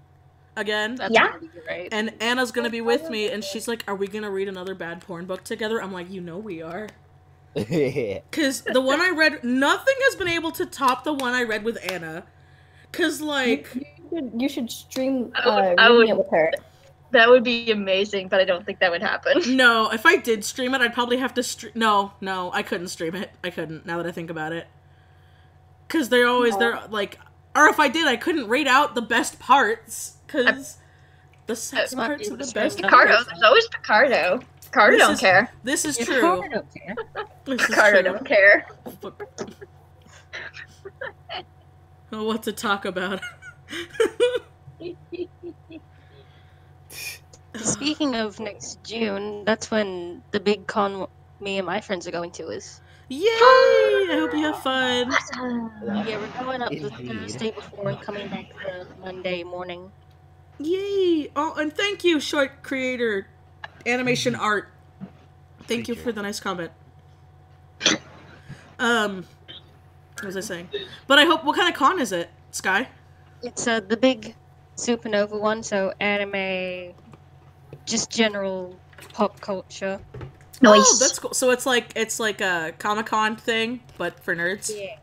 again. That's Yeah. gonna be great. And Anna's gonna be with me, and she's like, are we gonna read another bad porn book together? I'm like, you know we are. Because the one I read, nothing has been able to top the one I read with Anna. Because, like... You should stream I reading would- it with her. That would be amazing, but I don't think that would happen. No, if I did stream it, I'd probably have to No, I couldn't stream it. I couldn't, now that I think about it. Because they're like... Or if I did, I couldn't rate out the best parts. Because the sex might parts be are the able to best stream Picarto, parts. there's always Picarto. Picarto don't care. This is Yeah, true. I don't care. This is Picarto true. don't care. Oh, what to talk about. Speaking of next June, that's when the big con me and my friends are going to is. Yay! I hope you have fun. Yeah, we're going up the Indeed. Thursday before and coming back the Monday morning. Yay! Oh, and thank you, short creator, animation art. Thank you Creature. for the nice comment. What was I saying? But I hope. What kind of con is it, Sky? It's the big supernova one, so anime, just general pop culture. Nice. Oh, that's cool. So it's like a Comic-Con thing, but for nerds. Yeah.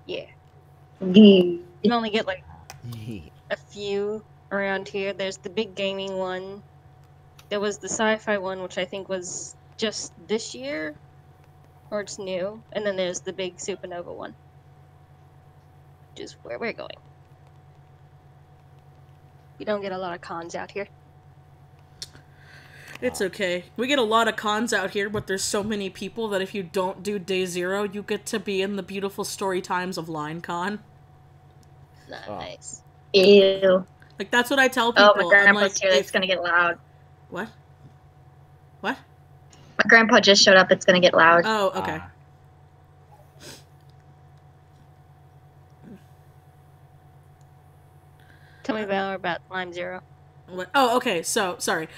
Yeah. Good. You can only get like a few around here. There's the big gaming one. There was the sci-fi one, which I think was just this year, or it's new. And then there's the big supernova one, which is where we're going. You don't get a lot of cons out here. It's okay. We get a lot of cons out here, but there's so many people that if you don't do day 0, you get to be in the beautiful story times of LineCon. Nice. Ew. Like, that's what I tell people. Oh, my I'm grandpa's like, here. It's gonna get loud. What? What? My grandpa just showed up. It's gonna get loud. Oh, okay. Tell me more about Lime Zero. What? Oh, okay. So, sorry.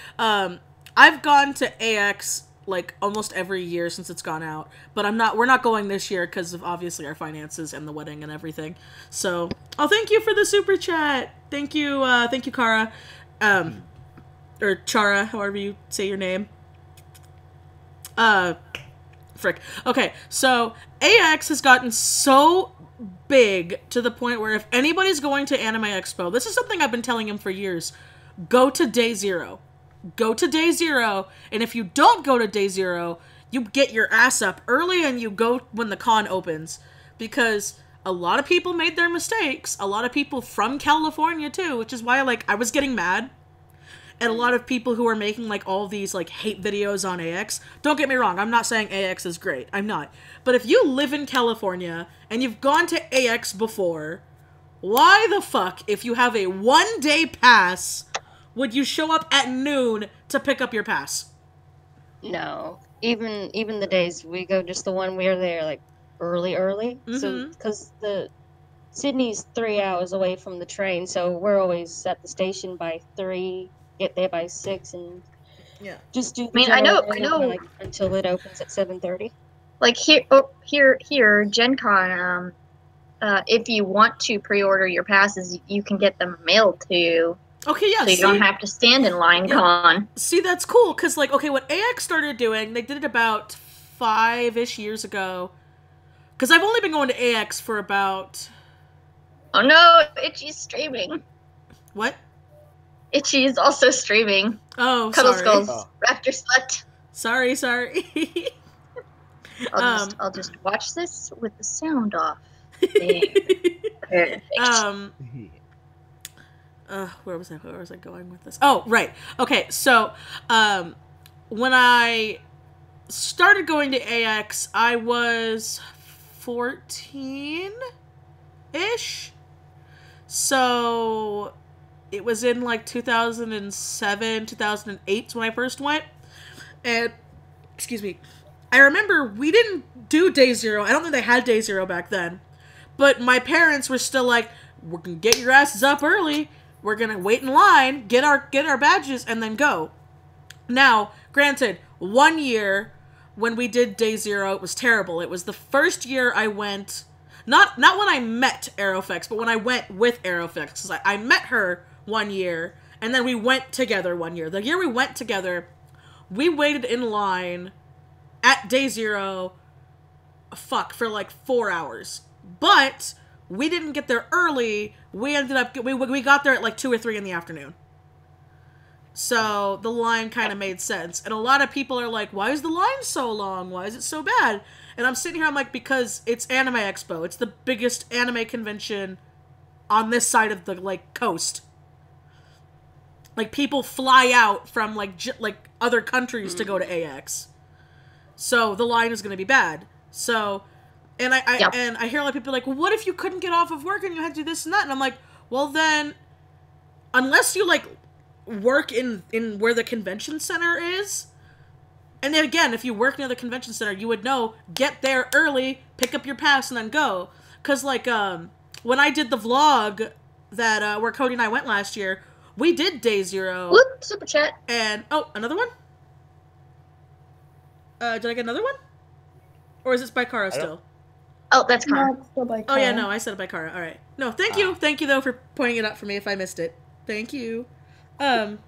I've gone to AX like almost every year since it's gone out, but we're not going this year because of obviously our finances and the wedding and everything. So, oh, thank you for the super chat. Thank you, Kara. Or Chara, however you say your name. Frick. Okay, so AX has gotten so big to the point where if anybody's going to Anime Expo, this is something I've been telling him for years, go to day 0. Go to day 0, and if you don't go to day 0, you get your ass up early and you go when the con opens. Because a lot of people made their mistakes, a lot of people from California too, which is why, like, I was getting mad. And a lot of people who are making, like, all these, like, hate videos on AX. Don't get me wrong, I'm not saying AX is great. I'm not. But if you live in California, and you've gone to AX before, why the fuck, if you have a 1-day pass, would you show up at noon to pick up your pass? No, even the days we go, just the one we're there like early. So because the Sydney's 3 hours away from the train, so we're always at the station by 3, get there by 6, and just do. The I know, like, until it opens at 7:30. Like here, Gen Con. If you want to pre-order your passes, you can get them mailed to you. Okay, yeah. So you don't have to stand in line con. See, that's cool, because, like, okay, what AX started doing, they did it about 5-ish years ago. Because I've only been going to AX for about... Oh no, Itchy's streaming. What? Itchy is also streaming. Oh, Cuddle sorry. Skulls, Oh. Raptor Slut. Sorry. I'll just watch this with the sound off. There. Perfect. Where was I going with this? Oh, right. Okay, so when I started going to AX, I was 14-ish. So it was in like 2007, 2008 when I first went. And, excuse me, I remember we didn't do day zero. I don't think they had day zero back then. But my parents were still like, we're going to get your asses up early. We're going to wait in line, get our badges, and then go. Now, granted, 1 year when we did day zero, it was terrible. It was the first year I went, not when I met Aerofix, but when I went with Aerofix. 'Cause I met her 1 year, and then we went together 1 year. The year we went together, we waited in line at day zero, for like 4 hours. But we didn't get there early. We ended up, we got there at like 2 or 3 in the afternoon. So the line kind of made sense. And a lot of people are like, why is the line so long? Why is it so bad? And I'm sitting here, I'm like, because it's Anime Expo. It's the biggest anime convention on this side of the, like, coast. Like, people fly out from, like, other countries to go to AX. So the line is going to be bad. So, and I hear a lot of people like, well, what if you couldn't get off of work and you had to do this and that? And I'm like, well then, unless you, like, work in where the convention center is, and then again, if you work near the convention center, you would know, get there early, pick up your pass, and then go. Because, like, when I did the vlog that, where Cody and I went last year, we did day zero. Whoop, super chat. And, oh, another one? Did I get another one? Or is it Picarto still? Oh, that's Cara. No, it's still by Oh, yeah, Cara. no, I said it Picarto. All right. No, thank you. Thank you, though, for pointing it out for me if I missed it. Thank you. Owie.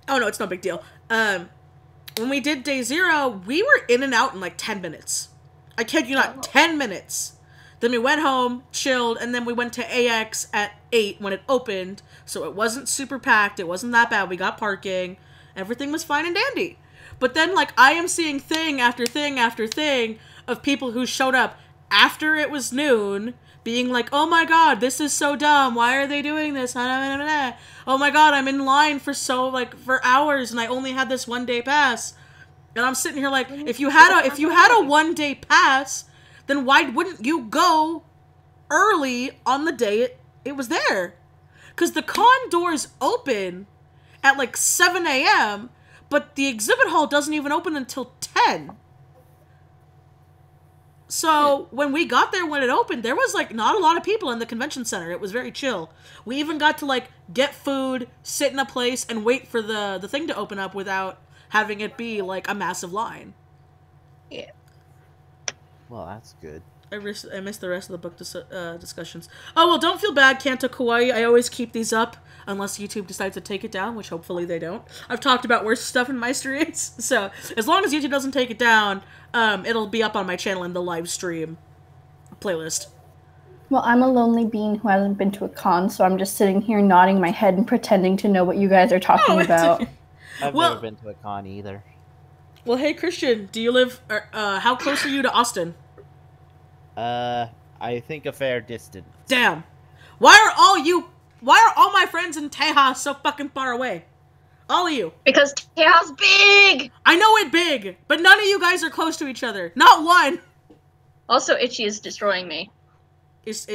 Oh, no, it's no big deal. When we did day zero, we were in and out in like 10 minutes. I kid you not, 10 minutes. Then we went home, chilled, and then we went to AX at 8 when it opened, so it wasn't super packed, it wasn't that bad, we got parking, everything was fine and dandy. But then, like, I am seeing thing after thing after thing of people who showed up after it was noon, being like, oh my god, this is so dumb, why are they doing this? Oh my god, I'm in line for hours and I only had this 1 day pass. And I'm sitting here like, if you had a 1 day pass, then why wouldn't you go early on the day it was there? Because the con doors open at like 7 a.m., but the exhibit hall doesn't even open until 10. So when we got there when it opened, there was like not a lot of people in the convention center. It was very chill. We even got to like get food, sit in a place, and wait for the thing to open up without having it be like a massive line. Yeah. Well, that's good. I missed the rest of the book discussions. Oh, well, don't feel bad, Kanto Kawaii. I always keep these up unless YouTube decides to take it down, which hopefully they don't. I've talked about worse stuff in my streams, so as long as YouTube doesn't take it down, it'll be up on my channel in the live stream playlist. Well, I'm a lonely bean who hasn't been to a con, so I'm just sitting here nodding my head and pretending to know what you guys are talking about. I've never been to a con either. Well, hey, Christian, do you live, how close are you to Austin? I think a fair distance. Damn. Why are all my friends in Tejas so fucking far away? All of you. Because Tejas big! I know it big, but none of you guys are close to each other. Not one. Also, Itchy is destroying me. Is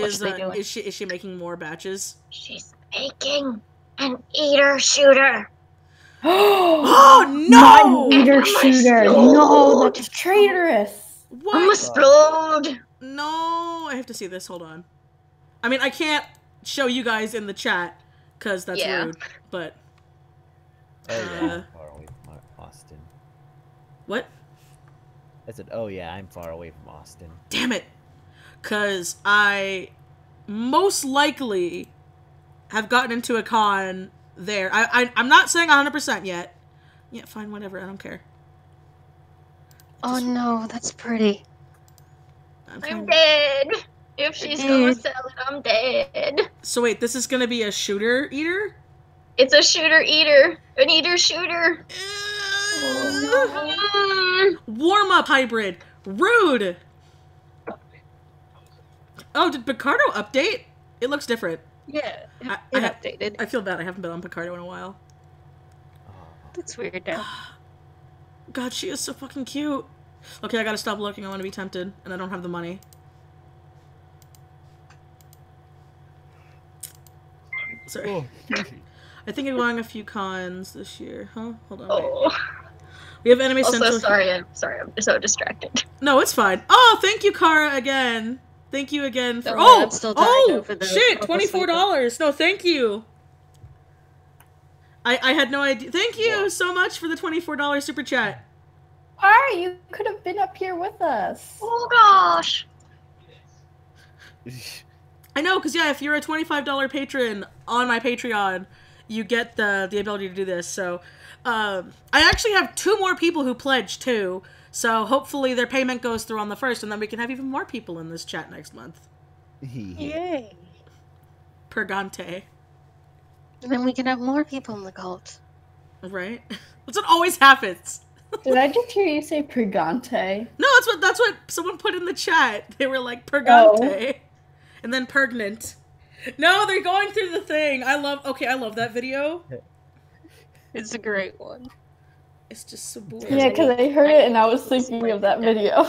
she making more batches? She's making an eater shooter. Oh no! Not eater shooter. No, that's traitorous. What? I'm explode. No, I have to see this. Hold on. I mean, I can't show you guys in the chat because that's rude. But oh yeah, I'm far away from Austin. What? I said, oh yeah, I'm far away from Austin. Damn it! Because I most likely have gotten into a con there. I'm not saying 100% yet. Yeah, fine, whatever. I don't care. Oh no, that's pretty. I'm dead. If she's gonna sell it, I'm dead. So wait, this is gonna be a shooter eater? It's a shooter eater. An eater shooter. Warm up hybrid. Rude. Oh, did Picarto update? It looks different. Yeah, it I updated. I feel bad. I haven't been on Picarto in a while. That's weird now. God, she is so fucking cute. Okay, I gotta stop looking. I want to be tempted, and I don't have the money. Sorry. I think I'm going a few cons this year. Huh? Hold on. Wait. Oh. We have Anime Also, Central. sorry, I'm so distracted. No, it's fine. Oh, thank you, Kara, again. Thank you again for. Don't worry, I'm still dying over the shit! purple $24. No, thank you. I had no idea. Thank you so much for the $24 super chat. Why? You could have been up here with us. Oh gosh. I know, because yeah, if you're a $25 patron on my Patreon, you get the ability to do this. So, I actually have 2 more people who pledged too. So hopefully their payment goes through on the 1st, and then we can have even more people in this chat next month. Yay. Pergante. And then we can have more people in the cult. Right? That's what always happens. Did I just hear you say Purgante? No, that's what someone put in the chat. They were like Pergante. And then Pergnant. No, they're going through the thing. I love that video. It's a great one. It's just so boring. Yeah, because I heard it and I was thinking of that video.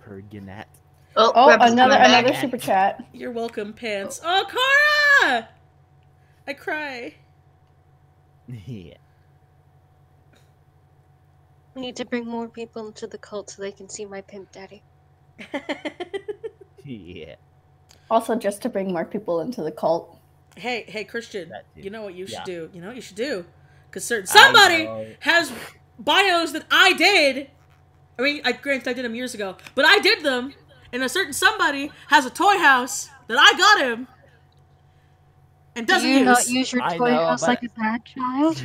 Pergnat. Oh, Reb's another coming back. super chat. You're welcome, pants. Oh, Kara! I cry. Yeah. We need to bring more people into the cult so they can see my pimp daddy. Yeah. Also, just to bring more people into the cult. Hey, Christian. That too. You know what you should Yeah. do? You know what you should do? Because somebody know. has bios that I did. I mean, granted, I did them years ago, but I did them. And a certain somebody has a toy house that I got him and doesn't Do you use. not use your I toy know, house but- like a bad child?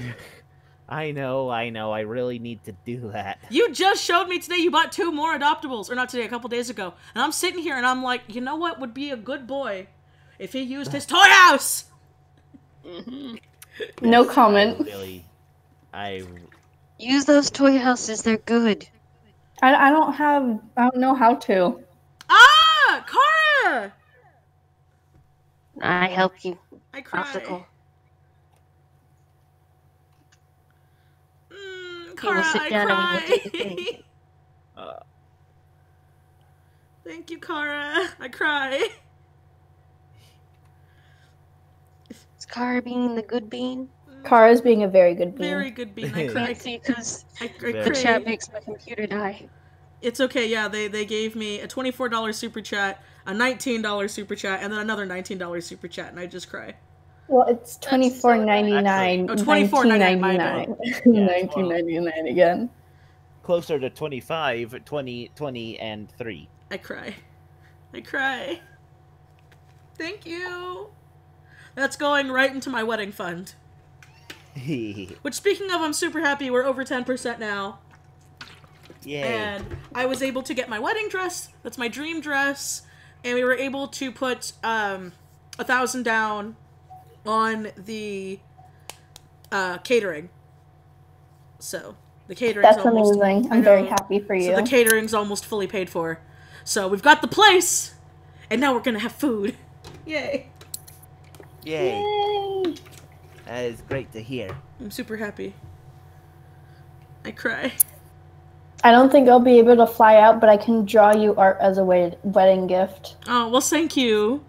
I know. I really need to do that. You just showed me today you bought 2 more adoptables. Or not today, a couple days ago. And I'm sitting here and I'm like, you know what would be a good boy if he used his toy house? No comment. Really, I Use those toy houses, they're good. I don't know how to. Ah! Kara! I help you. I cry. Off the call. Kara, will sit I down and we will do the cry. thing. Thank you, Kara. I cry. Is Kara being the good bean? Kara's being a very good bean. Very good bean. I cry. Fancy, because I the cry. chat makes my computer die. It's okay, yeah, they gave me a $24 super chat, a $19 super chat, and then another $19 super chat, and I just cry. Well, it's $24.99. Oh, $24.99, my bad. $19.99 again. closer to 25, 20, 20, and 3. I cry. I cry. Thank you. That's going right into my wedding fund. Which, speaking of, I'm super happy. We're over 10% now. Yay. And I was able to get my wedding dress. That's my dream dress. And we were able to put $1,000 down on the catering. So the catering's That's almost, amazing. I I'm very know. happy for you. So the catering's almost fully paid for. So we've got the place, and now we're gonna have food. Yay! Yay. Yay! That is great to hear. I'm super happy. I cry. I don't think I'll be able to fly out, but I can draw you art as a wedding gift. Oh, well, thank you.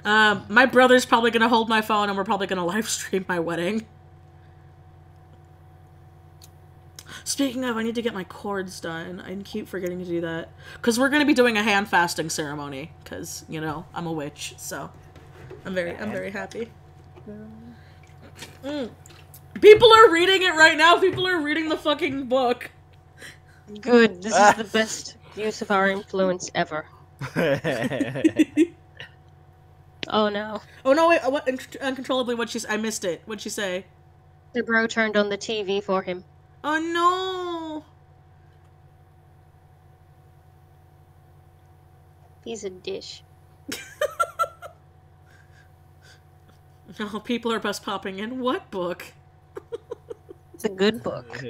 My brother's probably gonna hold my phone, and we're probably gonna live stream my wedding. Speaking of, I need to get my cords done. I keep forgetting to do that. Because we're going to be doing a hand fasting ceremony. Because, you know, I'm a witch. So, I'm very happy. People are reading it right now. People are reading the fucking book. Good. This is the best use of our influence ever. Oh no. Oh no, wait. What, uncontrollably, I missed it. What'd she say? The bro turned on the TV for him. Oh no. He's a dish. No, people are best popping in. What book? It's a good book.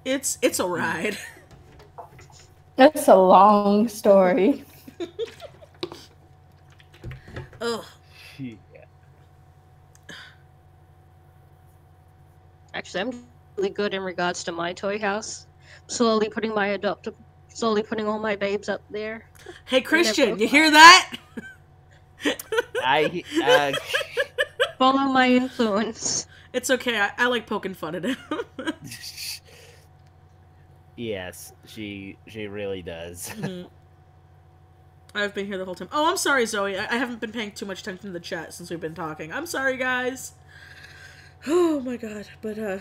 It's a ride. That's a long story. Ugh. Yeah. Actually, I'm really good in regards to my toy house. Slowly putting all my babes up there. Hey, Christian, you hear that? I Follow my influence. It's okay. I like poking fun at him. yes, she really does. Mhm. I've been here the whole time. Oh, I'm sorry, Zoe. I haven't been paying too much attention to the chat since we've been talking. I'm sorry, guys. Oh my god. But,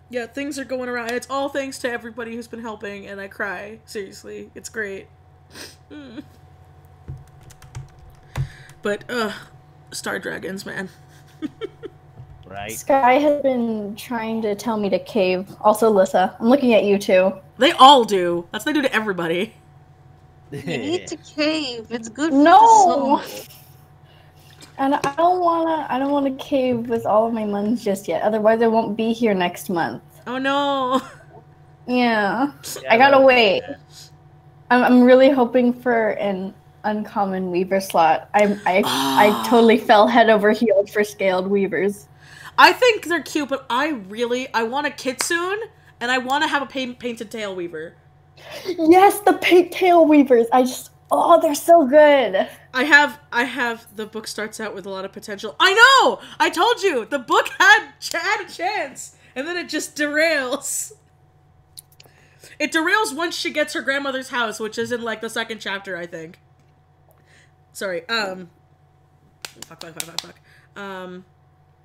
yeah, things are going around. It's all thanks to everybody who's been helping, and I cry. Seriously. It's great. Mm. But, Star Dragons, man. Right? Sky has been trying to tell me to cave. Also, Lissa, I'm looking at you too. They all do. That's what they do to everybody. You need to cave. It's good for No! the soul. And I don't wanna cave with all of my months just yet. Otherwise, I won't be here next month. Oh no. Yeah, Yeah, I gotta no, wait. yeah. I'm really hoping for an uncommon weaver slot. I totally fell head over heels for scaled weavers. I think they're cute, but I want a kitsune, and I want to have a painted tail weaver. Yes, the tail weavers. They're so good. I have, the book starts out with a lot of potential. I know! I told you! The book had a chance! And then it just derails. It derails once she gets her grandmother's house, which is in, like, the second chapter, I think. Sorry, fuck.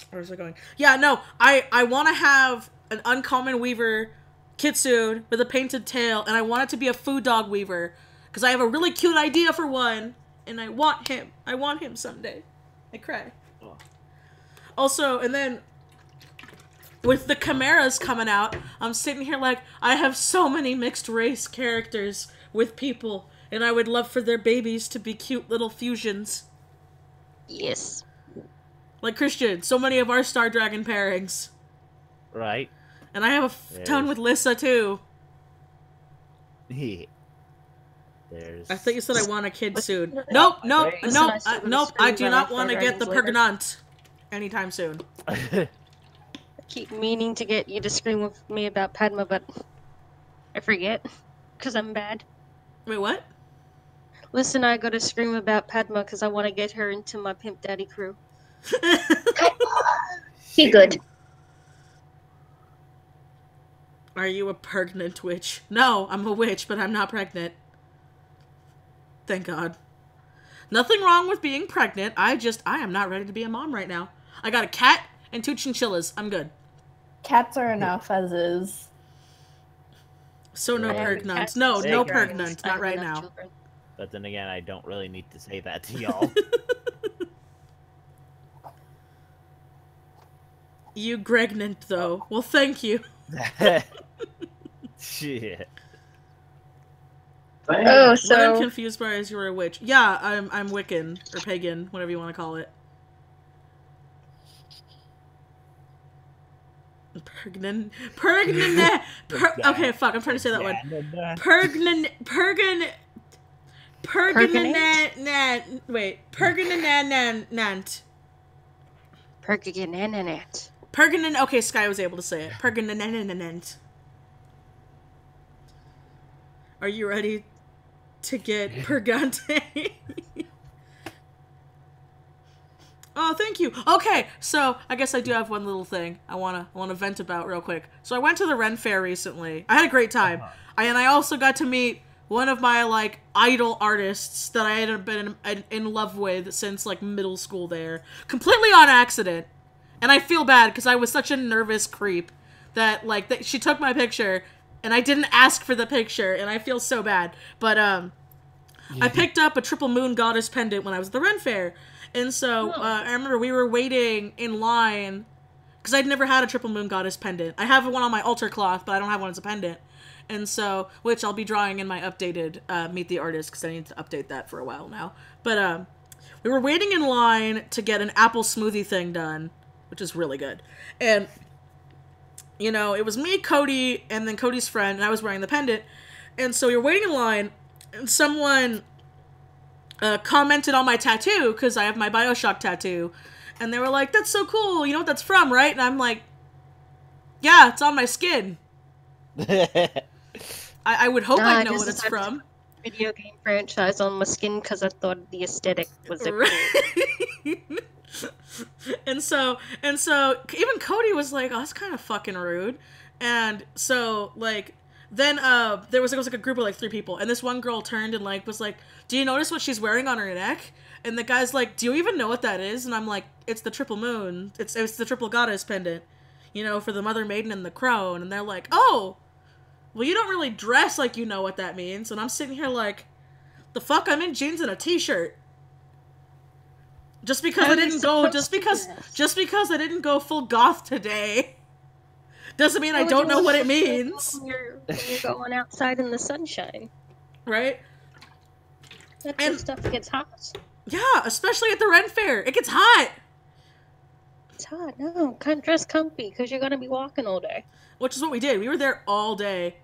Where was I going? Yeah, no, I want to have an uncommon weaver kitsune with a painted tail, and I want it to be a food dog weaver, because I have a really cute idea for one, and I want him. I want him someday. I cry. Oh. Also, and then, with the chimeras coming out, I'm sitting here like, I have so many mixed race characters with people, and I would love for their babies to be cute little fusions. Yes. Like Christian, so many of our Star Dragon pairings. Right? And I have a ton with Lissa, too. There's... I thought you said I want a kid soon. Nope, I do not want to get the Pergnant anytime soon. I keep meaning to get you to scream with me about Padma, but I forget, because I'm bad. Wait, what? Listen, I gotta scream about Padma because I want to get her into my Pimp Daddy crew. He good. Are you a pregnant witch? No, I'm a witch, but I'm not pregnant. Thank God. Nothing wrong with being pregnant. I am not ready to be a mom right now. I got a cat and 2 chinchillas. I'm good. Cats are enough as is. So no Yeah. pregnant. No Dragons. pregnant. I Not have right enough now. children. But then again, I don't really need to say that to y'all. You pregnant though. Well, thank you. Shit. Oh, What I'm so confused by is you're a witch. Yeah, I'm Wiccan or pagan, whatever you want to call it. Okay, fuck. I'm trying to say that one. Perganant. Perganant. Okay, Sky was able to say it. Perganant. Are you ready to get Pergante? Oh, thank you. Okay, so I guess I do have one little thing I wanna vent about real quick. So I went to the Ren Fair recently. I had a great time. And I also got to meet one of my, like, idol artists that I had been in love with since, like, middle school there. Completely on accident. And I feel bad, because I was such a nervous creep that, like, she took my picture, and I didn't ask for the picture, and I feel so bad. But, I picked up a Triple Moon Goddess pendant when I was at the Ren Fair. And so, I remember we were waiting in line, because I'd never had a Triple Moon Goddess pendant. I have one on my altar cloth, but I don't have one as a pendant. And so, which I'll be drawing in my updated Meet the Artist, because I need to update that for a while now. But, we were waiting in line to get an apple smoothie thing done, which is really good. And you know, it was me, Cody, and then Cody's friend, and I was wearing the pendant. And so we were waiting in line, and someone commented on my tattoo, because I have my Bioshock tattoo. And they were like, that's so cool, you know what that's from, right? And I'm like, yeah, it's on my skin. I would hope I know what it's from. Video game franchise on my skin because I thought the aesthetic was a and so even Cody was like, oh, that's kind of fucking rude. And so like then there was like a group of like 3 people, and this one girl turned and like was like, do you notice what she's wearing on her neck? And the guy's like, do you even know what that is? And I'm like, it's the triple moon. It's the triple goddess pendant, you know, for the mother maiden and the crone. And they're like, oh, well, you don't really dress like you know what that means. And I'm sitting here like, the fuck, I'm in jeans and a t-shirt. Just because I didn't go full goth today doesn't mean I don't know what it means. When you're going outside in the sunshine. Right? That stuff gets hot. Yeah, especially at the Ren Fair. It gets hot. It's hot. No, can't dress comfy because you're going to be walking all day. Which is what we did. We were there all day.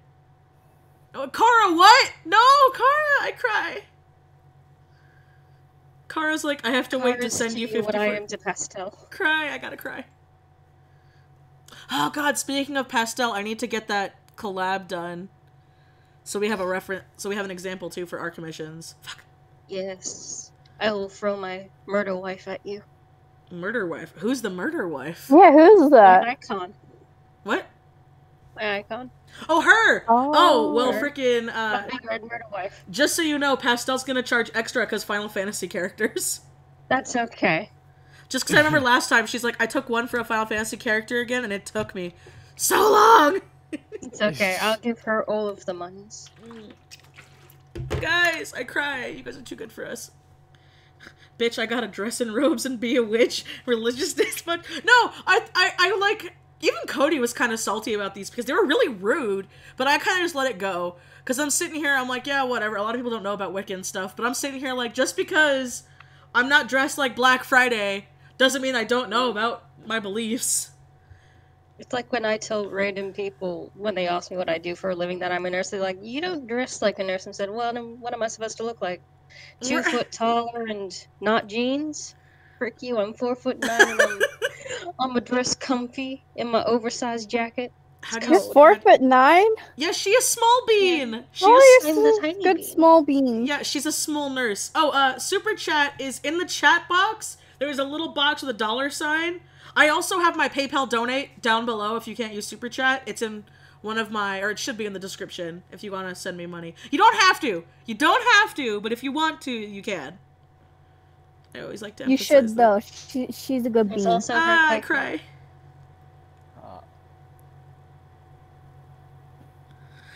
Oh, Kara, what? No, Kara, I cry. Kara's like, I have to wait to send you 50. What I am to Pastel. Cry, I gotta cry. Oh god, speaking of Pastel, I need to get that collab done. So we have a reference, so we have an example too for our commissions. Fuck. Yes. I will throw my murder wife at you. Murder wife? Who's the murder wife? Yeah, who's that? My icon. What? My icon. Oh, her! Oh, well, freaking, My big red murder wife. just so you know, Pastel's gonna charge extra because Final Fantasy characters. That's okay. Just because I remember last time, she's like, I took one for a Final Fantasy character again, and it took me so long! It's okay. I'll give her all of the monies. Guys, I cry. You guys are too good for us. Bitch, I gotta dress in robes and be a witch. Religiousness, but no, I like, even Cody was kind of salty about these because they were really rude, but I kind of just let it go. Because I'm sitting here, I'm like, yeah, whatever. A lot of people don't know about Wiccan stuff, but I'm sitting here like, just because I'm not dressed like Black Friday doesn't mean I don't know about my beliefs. It's like when I tell random people, when they ask me what I do for a living, that I'm a nurse, they're like, you don't dress like a nurse. And I said, well, then what am I supposed to look like? 2 foot taller and not jeans? Frick you, I'm 4'9" and I'm a dress comfy in my oversized jacket. How do You're 4'9"? Yeah, she is small bean. Yeah. Oh, I'm you're the so tiny good bean. small bean. Yeah, she's a small nurse. Oh, Super Chat is in the chat box. There's a little box with a $sign. I also have my PayPal donate down below if you can't use Super Chat. It's in one of my, or it should be in the description if you want to send me money. You don't have to. You don't have to, but if you want to, you can. I always like to You emphasize should, that. though. She's a good It's bean. also her I pipeline. cry.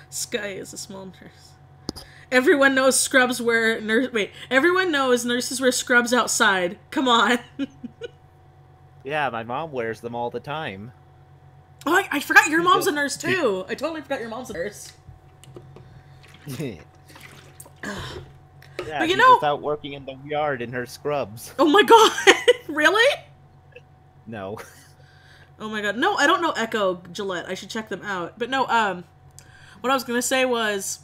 Sky is a small nurse. Everyone knows scrubs wear everyone knows nurses wear scrubs outside. Come on. Yeah, my mom wears them all the time. Oh, I forgot your mom's a nurse too. I totally forgot your mom's a nurse. Yeah, But you she's know- just out working in the yard in her scrubs. Oh my god. Really? No. Oh my god. No, I don't know Echo Gillette. I should check them out. But no, what I was gonna say was,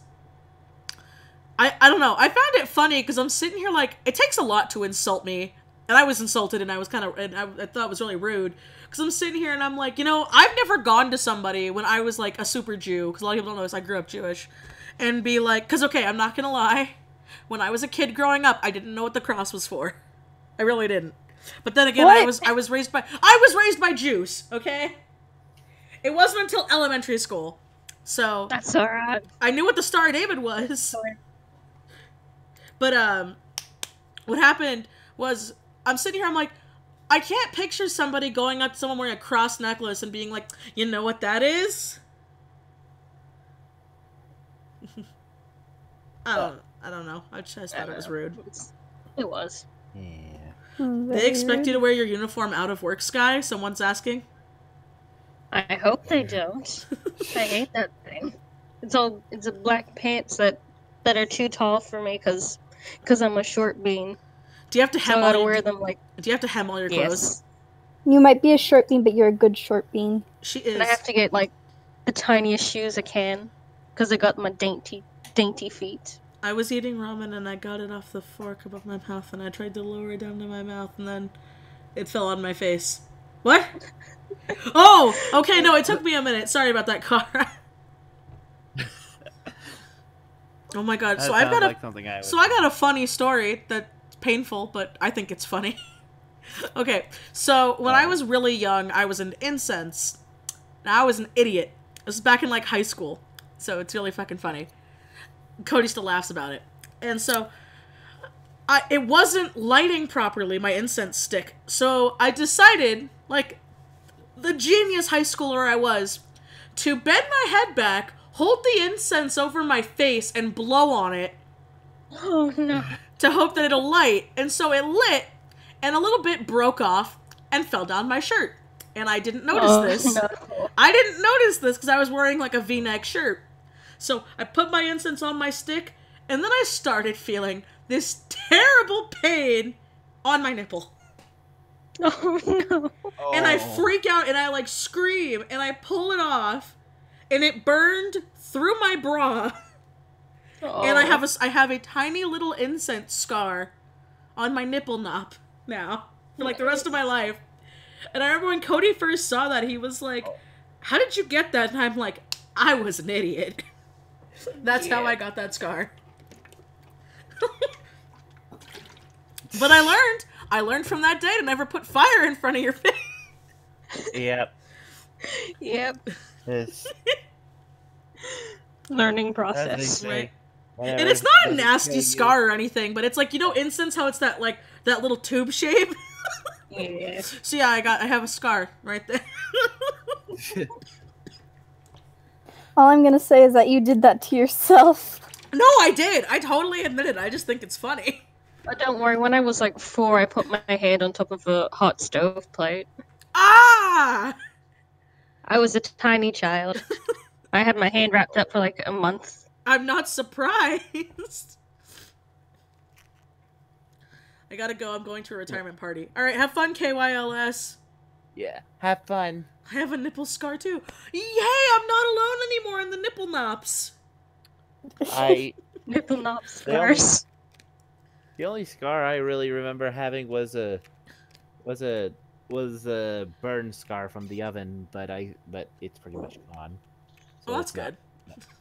I don't know. I found it funny because I'm sitting here like, it takes a lot to insult me. And I was insulted and I was kind of, and I thought it was really rude. Because I'm sitting here and I'm like, you know, I've never gone to somebody when I was like a super Jew, because a lot of people don't know this, I grew up Jewish, and be like, because okay, I'm not gonna lie, when I was a kid growing up, I didn't know what the cross was for. I really didn't. But then again, I was raised by Jews, okay? It wasn't until elementary school. So That's alright. I knew what the Star of David was. But what happened was, I'm sitting here, I'm like, I can't picture somebody going up to someone wearing a cross necklace and being like, you know what that is? I don't know. I just thought it was rude. It was. Yeah. They expect you to wear your uniform out of work, Sky? Someone's asking. I hope they don't. I hate that thing. It's a black pants that are too tall for me because I'm a short bean. Do you have to hem So I all gotta your, wear them like Do you have to hem all your clothes? yes. You might be a short bean, but you're a good short bean. She is. And I have to get like the tiniest shoes I can, because I got my dainty feet. I was eating ramen and I got it off the fork above my mouth and I tried to lower it down to my mouth and then it fell on my face. What? Oh! Okay, no, it took me a minute. Sorry about that, car. Oh my god, so I've got I got a funny story that's painful, but I think it's funny. Okay, so when I was really young, I was into incense. Now I was an idiot. This was back in like high school, so it's really fucking funny. Cody still laughs about it. And so, it wasn't lighting properly, my incense stick. So I decided, like the genius high schooler I was, to bend my head back, hold the incense over my face, and blow on it. Oh no. To hope that it'll light. And so it lit, and a little bit broke off, and fell down my shirt. And I didn't notice this. No. I didn't notice this because I was wearing like a V-neck shirt. So I put my incense on my stick, and then I started feeling this terrible pain on my nipple. Oh no. And I freak out, and I like scream, and I pull it off, and it burned through my bra. Oh. And I have a tiny little incense scar on my nipple knob now for like the rest of my life. And I remember when Cody first saw that, he was like, "How did you get that?" And I'm like, "I was an idiot." That's how I got that scar. But I learned from that day to never put fire in front of your face. Yep. Yep. Yes. Learning As process. they say, Right. whatever And it's not a doesn't nasty kill you. scar or anything, but it's like, you know incense, how it's that like that little tube shape? Yeah. So yeah, I have a scar right there. All I'm gonna say is that you did that to yourself. No, I did. I totally admit it. I just think it's funny. But don't worry, when I was like 4, I put my head on top of a hot stove plate. Ah! I was a tiny child. I had my hand wrapped up for like a month. I'm not surprised. I gotta go. I'm going to a retirement party. Alright, have fun, KYLS. Yeah. Have fun. I have a nipple scar too. Yay! I'm not alone anymore in the nipple knops. I Nipple knob They only- scars. The only scar I really remember having was a burn scar from the oven, but it's pretty much gone. So Well, that's it's not- good.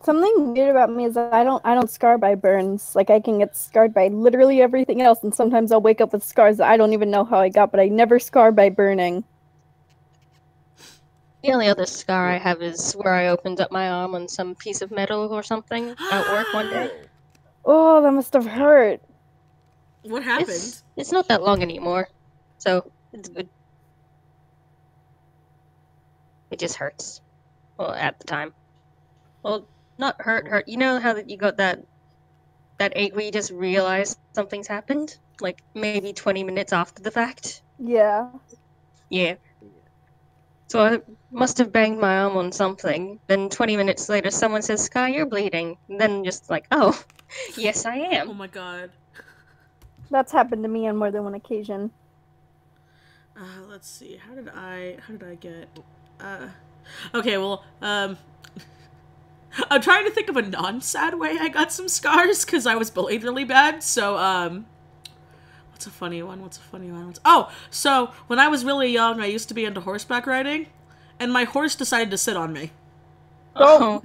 Something weird about me is that I don't scar by burns. Like I can get scarred by literally everything else, and sometimes I'll wake up with scars that I don't even know how I got, but I never scar by burning. The only other scar I have is where I opened up my arm on some piece of metal or something at work one day. Oh, that must have hurt. What happened? It's not that long anymore, so it's good. It just hurts. Well, at the time. Well, not hurt. You know how that you got that ache where you just realize something's happened? Like, maybe 20 minutes after the fact? Yeah. Yeah. So I must have banged my arm on something. Then 20 minutes later, someone says, "Sky, you're bleeding." And then just like, oh, yes, I Oh am. my god. That's happened to me on more than one occasion. Let's see. How did I get? Okay. Well, I'm trying to think of a non-sad way I got some scars because I was bullied really bad. So, what's a funny one? Oh, so when I was really young, I used to be into horseback riding, and my horse decided to sit on me. Oh.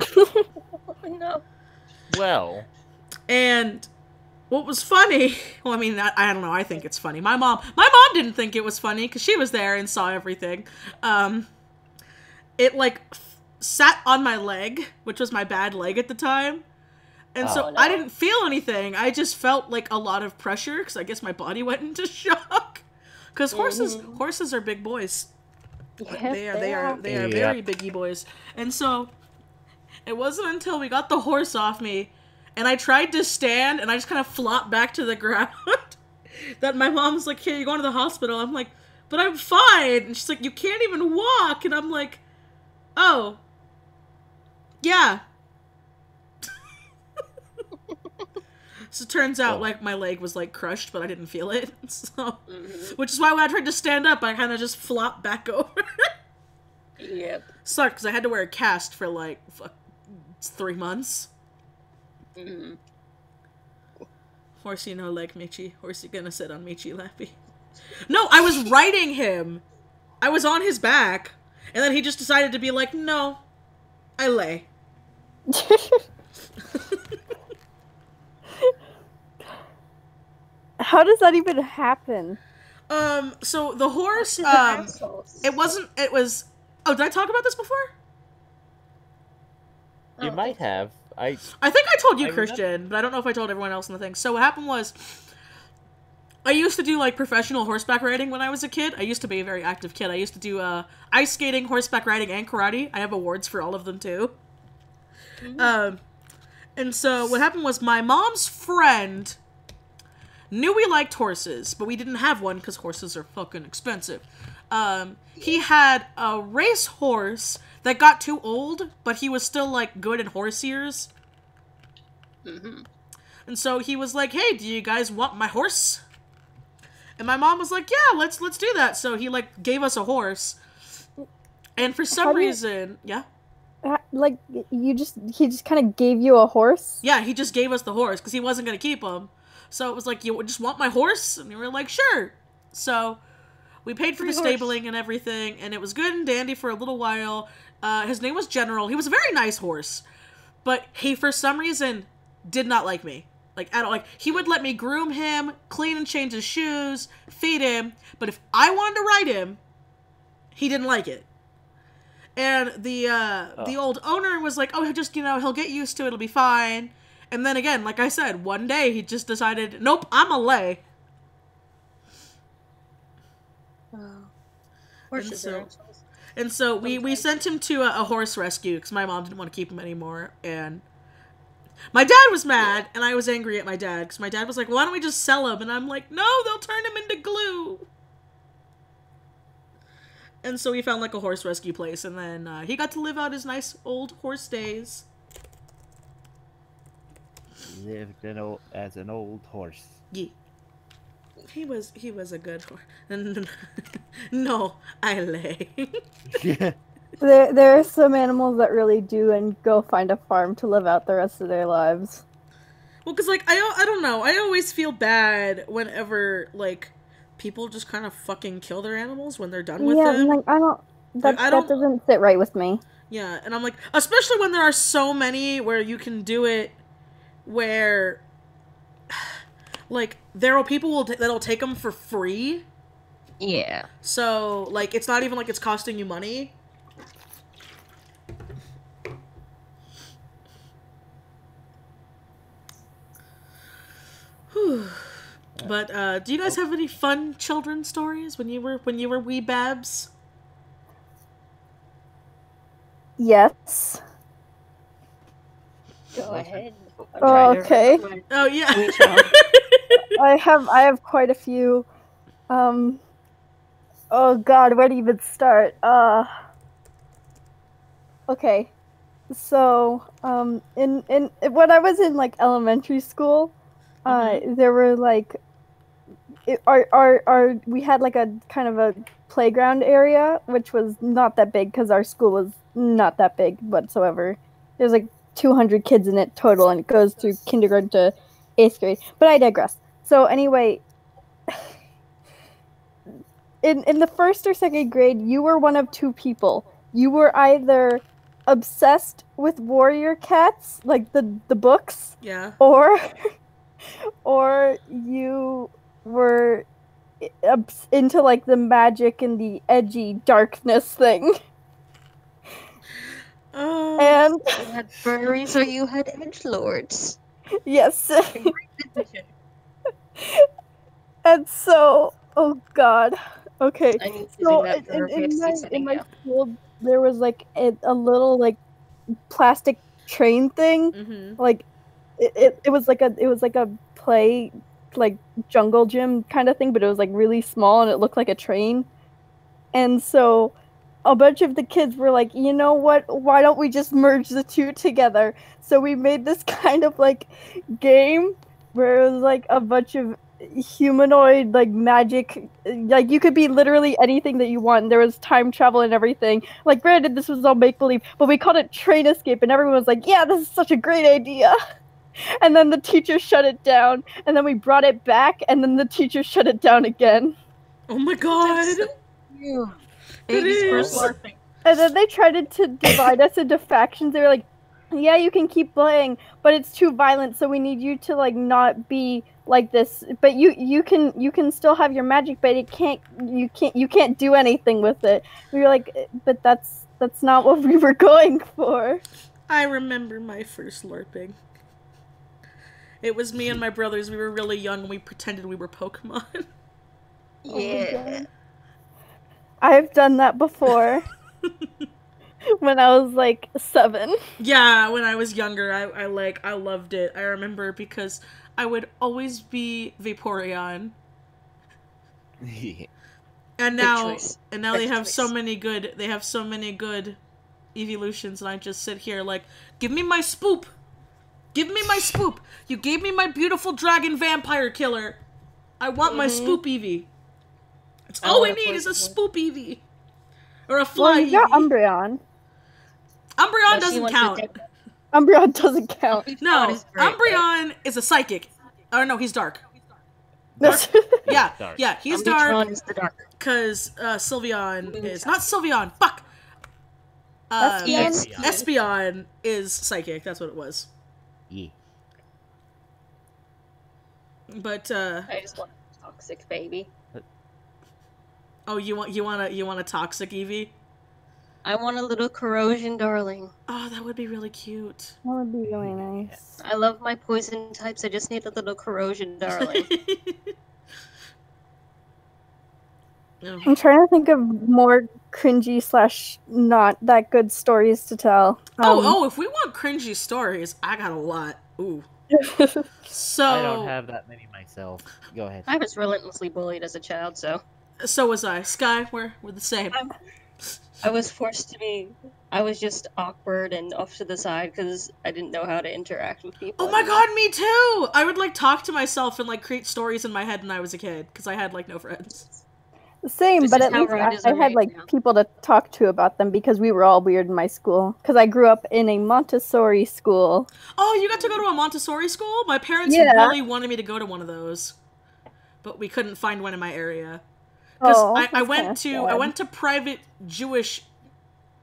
No. Well, And what was funny, well, I mean, I don't know, I think it's funny. My mom didn't think it was funny because she was there and saw everything. It like sat on my leg, which was my bad leg at the time. And so Oh, no. I didn't feel anything. I just felt like a lot of pressure because I guess my body went into shock. Because horses are big boys. Yes, They are Yeah. very biggy boys. And so it wasn't until we got the horse off me and I tried to stand and I just kind of flopped back to the ground that my mom's like, "Hey, you're going to the hospital." I'm like, "But I'm fine." And she's like, "You can't even walk." And I'm like, "Oh, yeah." So it turns out, like, my leg was, like, crushed, but I didn't feel it. So, which is why when I tried to stand up, I kind of just flopped back over. Yep. Sucked, because I had to wear a cast for, like, 3 months. Horsey no leg Michi. Horsey gonna sit on Michi lappy. No, I was riding him. I was on his back. And then he just decided to be like, no, I lay. How does that even happen? So the horse, Horses are assholes. it was, oh, did I talk about this before? You might have. I think I told you, I Christian, but I don't know if I told everyone else in the thing. So what happened was, I used to do, like, professional horseback riding when I was a kid. I used to be a very active kid. I used to do, ice skating, horseback riding, and karate. I have awards for all of them, too. And so what happened was my mom's friend knew we liked horses, but we didn't have one because horses are fucking expensive. He had a race horse that got too old, but he was still, like, good in horse ears. And so he was like, hey, do you guys want my horse? And my mom was like, yeah, let's do that. So he, like, gave us a horse. And for some reason, yeah? Like, he just kind of gave you a horse? Yeah, he just gave us the horse because he wasn't going to keep him. So it was like, you just want my horse? And we were like, sure. So we paid for the stabling and everything, and it was good and dandy for a little while. His name was General. He was a very nice horse. But he, for some reason, did not like me. Like, at all. Like, he would let me groom him, clean and change his shoes, feed him. But if I wanted to ride him, he didn't like it. And the old owner was like, oh, just, he'll get used to it, it'll be fine. And then again, like I said, one day he just decided, nope, I'm a lay. Horses are assholes. And so we sent him to a horse rescue because my mom didn't want to keep him anymore. And my dad was mad, and I was angry at my dad because my dad was like, why don't we just sell him? And I'm like, no, they'll turn him into glue. And so we found, like, a horse rescue place, and then he got to live out his nice old horse days. Lived as an old horse. Yeah. He was a good horse. No, I lay. There are some animals that really do and go find a farm to live out the rest of their lives. Well, because, like, I don't know. I always feel bad whenever, like, people just kind of fucking kill their animals when they're done with them. Yeah, like, that doesn't sit right with me. Yeah, and I'm like, especially when there are so many where you can do it where, like, there are people that'll take them for free. Yeah. So, like, it's not even like it's costing you money. Whew. But, do you guys have any fun children's stories when you were wee babs? Yes. Go ahead. Okay. Oh, yeah. I have quite a few. Oh god, where to even start? Okay. So, in when I was in, like, elementary school, there were, like, we had, like, a kind of a playground area, which was not that big because our school was not that big whatsoever. There's, like, 200 kids in it total, and it goes through kindergarten to 8th grade. But I digress. So anyway, in the 1st or 2nd grade, you were one of two people. You were either obsessed with warrior cats, like the books, Yeah. or you were into, like, the magic and the edgy darkness thing. And you had furries or you had edgelords. yes. And so, oh god. Okay. I need to So do that for in my school, there was, like, a little, like, plastic train thing. Mm-hmm. Like, it was like a play, like, jungle gym kind of thing, but it was, like, really small and it looked like a train. And so a bunch of the kids were like, you know what, why don't we just merge the two together? So we made this kind of, like, game where it was like a bunch of humanoid like magic, like you could be literally anything that you want. There was time travel and everything. Like granted, this was all make believe, but we called it Train Escape, and everyone was like, "Yeah, this is such a great idea." And then the teacher shut it down, and then we brought it back, and then the teacher shut it down again. Oh my god! That's so cute. It Baby's first is. LARPing. And then they tried to divide us into factions. They were like, "Yeah, you can keep playing, but it's too violent, so we need you to like not be like this. But you can still have your magic, but you can't do anything with it." We were like, "But that's not what we were going for." I remember my first LARPing. It was me and my brothers. We were really young and we pretended we were Pokemon. Yeah. I've done that before. When I was like 7. Yeah, when I was younger, I loved it. I remember because I would always be Vaporeon. And now choice. they Good have so choice. many good evolutions, and I just sit here like, give me my spoop. Give me my spoop. You gave me my beautiful dragon vampire killer. I want my spoop Eevee. That's all we want a need is a poison spoop Eevee. Or a fly Well, you got Eevee. Umbreon. Umbreon No, she doesn't wants a count. dead- Umbreon doesn't count. No, God is great, Umbreon is a psychic. Oh no, he's dark. That's Yeah, Dark. yeah, he's Umbreon dark is the dark. because Sylveon is not Sylveon. Fuck. Espeon? Espeon is psychic. That's what it was. Yeah. But I just want a toxic baby. oh, you want a toxic Eevee? I want a little corrosion darling. Oh, that would be really cute. That would be really nice. I love my poison types. I just need a little corrosion darling. Oh. I'm trying to think of more cringy / not that good stories to tell. Oh, if we want cringy stories, I got a lot. Ooh. So I don't have that many myself. Go ahead. I was relentlessly bullied as a child, so So was I. Sky, we're the same. I was forced to be. I was just awkward and off to the side because I didn't know how to interact with people. Oh my god, me too! I would like talk to myself and like create stories in my head when I was a kid because I had like no friends. Same, This but is at how least Rhode is I had right like now. people to talk to about them because we were all weird in my school. Because I grew up in a Montessori school. Oh, you got to go to a Montessori school? My parents Yeah. really wanted me to go to one of those, but we couldn't find one in my area. Because Oh, I that's went kinda to sad. I went to private Jewish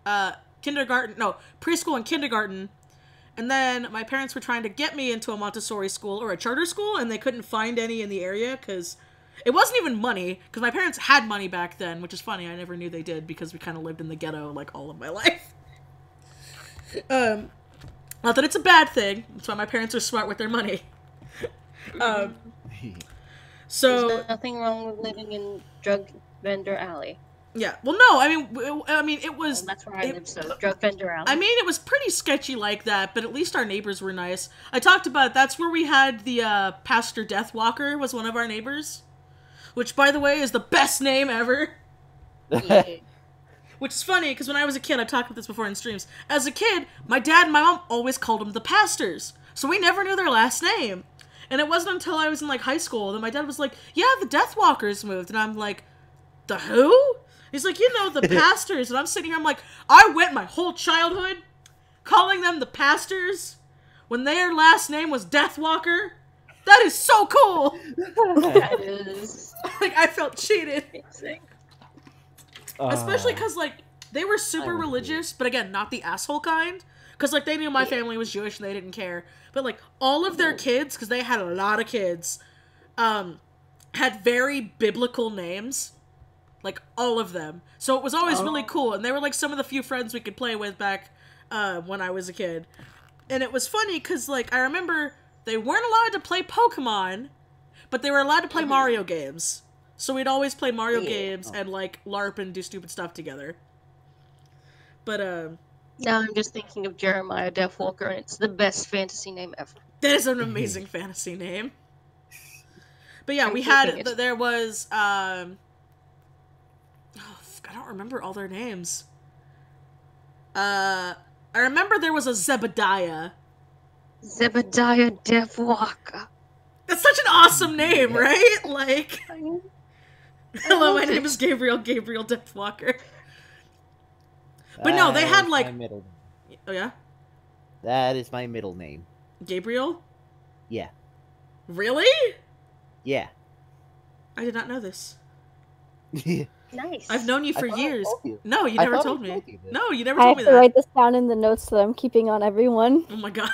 preschool and kindergarten, and then my parents were trying to get me into a Montessori school or a charter school, and they couldn't find any in the area because it wasn't even money, because my parents had money back then, which is funny. I never knew they did because we kind of lived in the ghetto like all of my life. Not that it's a bad thing. That's why my parents are smart with their money. So There's nothing wrong with living in drug vendor alley. yeah, well, no, I mean, it was. Well, that's where I it- live, so drug vendor alley. I mean, it was pretty sketchy like that, but at least our neighbors were nice. I talked about it. That's where we had the Pastor Deathwalker was one of our neighbors, which, by the way, is the best name ever. Yeah. Which is funny because when I was a kid, I talked about this before in streams. As a kid, my dad and my mom always called them the pastors, so we never knew their last name. And it wasn't until I was in like high school that my dad was like, "Yeah, the Deathwalkers moved," and I'm like, "The who?" He's like, "You know, the pastors." And I'm sitting here, I'm like, I went my whole childhood calling them the pastors when their last name was Deathwalker. That is so cool. That is Like I felt cheated. amazing. Especially because, like, they were super I would religious, but again, not the asshole kind. Because, like, they knew my family was Jewish and they didn't care. But, like, all of their kids, because they had a lot of kids, had very biblical names. Like, all of them. So it was always really cool. And they were, like, some of the few friends we could play with back when I was a kid. And it was funny because, like, I remember they weren't allowed to play Pokemon, but they were allowed to play Mario games. So we'd always play Mario games and, like, LARP and do stupid stuff together. But, Now I'm just thinking of Jeremiah Deathwalker, and it's the best fantasy name ever. that is an amazing fantasy name. But yeah, I'm we keeping had, it. there was, I don't remember all their names. I remember there was a Zebediah. Zebediah Deathwalker. That's such an awesome name, right? Like, hello, my name is Gabriel Deathwalker. But no, they had like. My middle. Oh yeah. That is my middle name. Gabriel. Yeah. Really? Yeah. I did not know this. Nice. I've known you I for thought I years. told you. No, you I never thought I told me. told you this. No, you never I told have me to that. write this down in the notes that I'm keeping on everyone. Oh my god.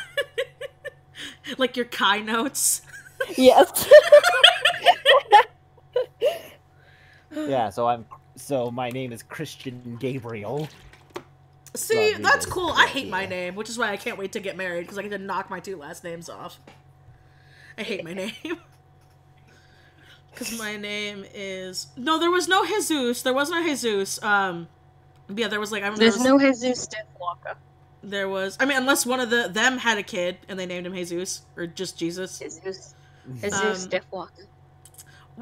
Like your Kai notes. Yes. Yeah, so my name is Christian Gabriel. See, Lovely, that's but- cool. I hate yeah. my name, which is why I can't wait to get married, because I get to knock my 2 last names off. I hate my name. Because my name is... No, there was no Jesus. There was no Jesus. Yeah, there was like... I remember There's no Jesus Deathwalker. There was... I mean, unless one of them had a kid, and they named him Jesus. Or just Jesus. Jesus Um, Deathwalker.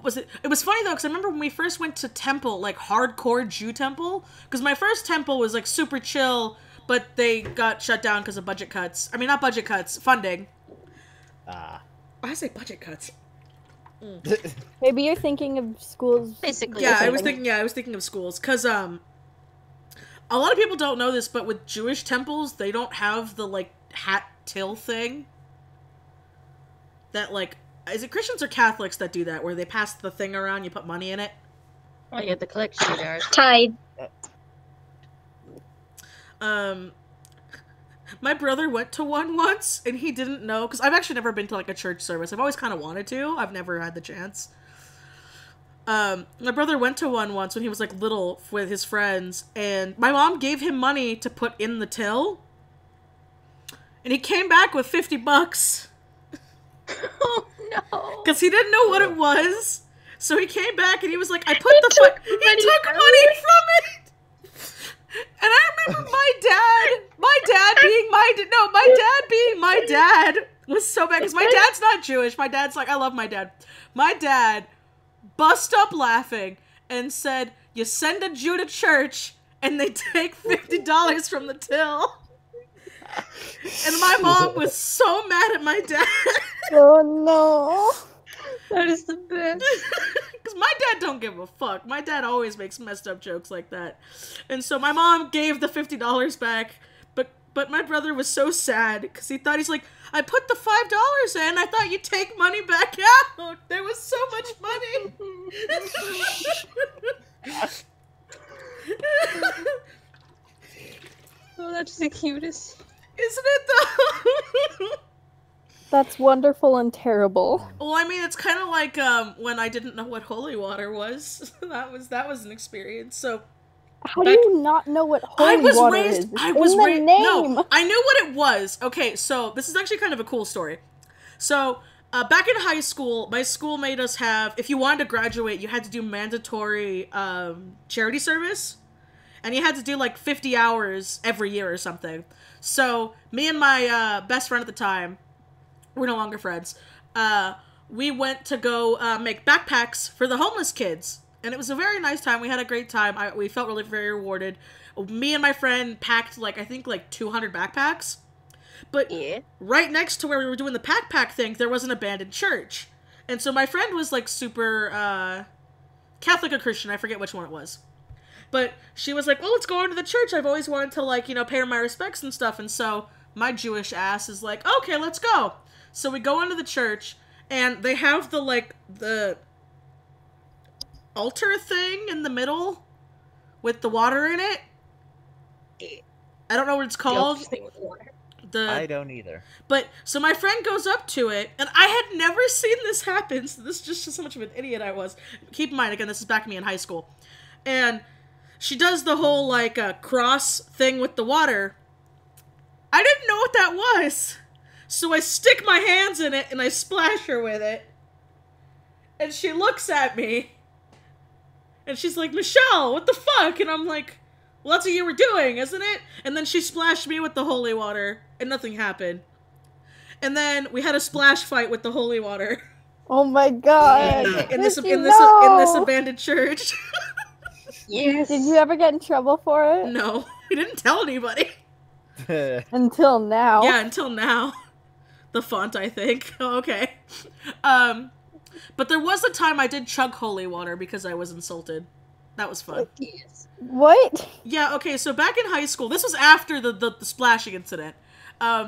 Was it? It was funny though, because I remember when we first went to temple, like hardcore Jew temple, because my first temple was like super chill, but they got shut down because of budget cuts. I mean, not budget cuts, funding. I say budget cuts. Maybe you're thinking of schools. Basically. Yeah, or I was something. thinking of schools, because a lot of people don't know this, but with Jewish temples, they don't have the like hat till thing. That like. Is it Christians or Catholics that do that, where they pass the thing around, you put money in it? Oh, yeah, the collection jars. Tide. My brother went to one once, and he didn't know, because I've actually never been to, like, a church service. I've always kind of wanted to. I've never had the chance. My brother went to one once when he was, like, little with his friends, and my mom gave him money to put in the till, and he came back with $50. Oh, no. Because he didn't know what it was. So he came back and he was like, I put the he took money from it. And I remember my dad being my dad was so bad. Because my dad's not Jewish. My dad's like, I love my dad. My dad bust up laughing and said, you send a Jew to church and they take $50 from the till. And my mom was so mad at my dad. Oh no. That is the best. Because my dad don't give a fuck. My dad always makes messed up jokes like that. And so my mom gave the $50 back, but my brother was so sad because he's like, I put the $5 in, I thought you'd take money back out. There was so much money. Oh, that's the cutest. Isn't it though? That's wonderful and terrible. Well, I mean, it's kind of like when I didn't know what holy water was. that was an experience. So How do you not know what holy water is? It's in the name. No, I knew what it was. Okay, so this is actually kind of a cool story. So back in high school, my school made us have, if you wanted to graduate, you had to do mandatory charity service. And you had to do like 50 hours every year or something. So me and my best friend at the time, we're no longer friends, we went to go make backpacks for the homeless kids. And it was a very nice time. We had a great time. We felt really very rewarded. Me and my friend packed I think 200 backpacks. But Yeah. right next to where we were doing the backpack thing, there was an abandoned church. And so my friend was like super Catholic or Christian. I forget which one it was. But she was like, well, let's go into the church. I've always wanted to pay her my respects and stuff. And so my Jewish ass is like, okay, let's go. So we go into the church and they have the altar thing in the middle with the water in it. I don't know what it's called. I don't either. But so my friend goes up to it, and I had never seen this happen. So this is just how much of an idiot I was. Keep in mind, again, this is back me in high school, and she does the whole cross thing with the water. I didn't know what that was, so I stick my hands in it and I splash her with it, and she looks at me. And she's like, Michelle, what the fuck? And I'm like, well, that's what you were doing, isn't it? And then she splashed me with the holy water, and nothing happened. And then we had a splash fight with the holy water. Oh my god. in this No. abandoned church. Yes. Did you ever get in trouble for it? No, we didn't tell anybody. Until now. Yeah, until now. The font, I think. Oh, okay. But there was a time I did chug holy water because I was insulted. That was fun. Yes. What? Yeah, okay, so back in high school, this was after the splashing incident.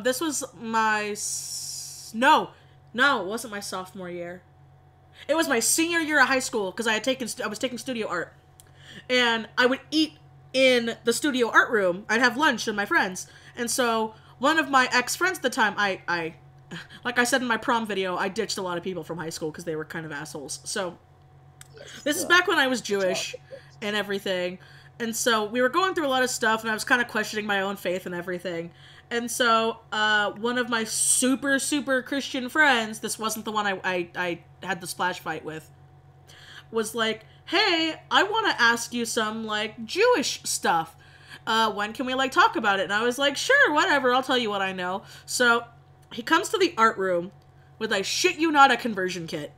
This was my... No, it wasn't my sophomore year. It was my senior year of high school because I was taking studio art. And I would eat in the studio art room. I'd have lunch with my friends. And so one of my ex-friends at the time, I like I said in my prom video, I ditched a lot of people from high school because they were kind of assholes. So this is back when I was Jewish and everything. And so we were going through a lot of stuff, and I was kind of questioning my own faith and everything. And so one of my super, super Christian friends, this wasn't the one I had the splash fight with, was like, hey, I want to ask you some, like, Jewish stuff. When can we, like, talk about it? And I was like, sure, whatever, I'll tell you what I know. So he comes to the art room with, I shit you not, a conversion kit.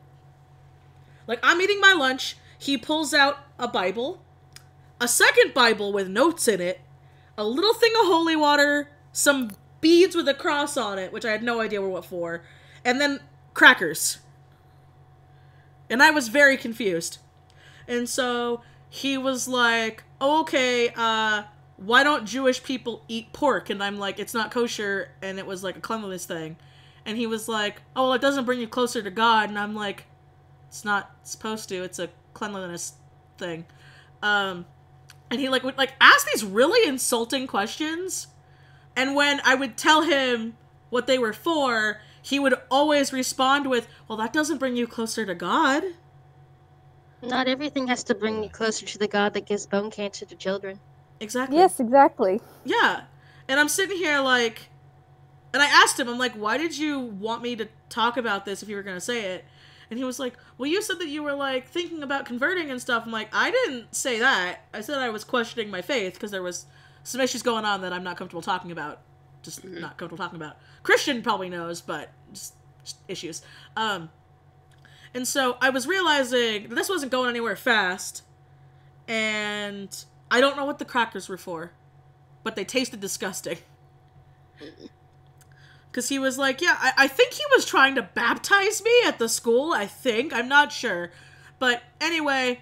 Like, I'm eating my lunch, he pulls out a Bible, a second Bible with notes in it, a little thing of holy water, some beads with a cross on it, which I had no idea were what for, and then crackers. And I was very confused. And so he was like, oh, okay, why don't Jewish people eat pork? And I'm like, it's not kosher, and it was like a cleanliness thing. And he was like, oh, well, it doesn't bring you closer to God. And I'm like, it's not supposed to, it's a cleanliness thing. And he would ask these really insulting questions. And when I would tell him what they were for, he would always respond with, well, that doesn't bring you closer to God. Not everything has to bring you closer to the God that gives bone cancer to children. Exactly. Yes, exactly. Yeah. And I'm sitting here like, and I asked him, I'm like, why did you want me to talk about this if you were going to say it? And he was like, well, you said that you were, like, thinking about converting and stuff. I'm like, I didn't say that. I said I was questioning my faith because there was some issues going on that I'm not comfortable talking about. Just not comfortable talking about. Christian probably knows, but just issues. And so I was realizing that this wasn't going anywhere fast. And I don't know what the crackers were for, but they tasted disgusting. Because he was like, yeah, I think he was trying to baptize me at the school, I think. I'm not sure. But anyway,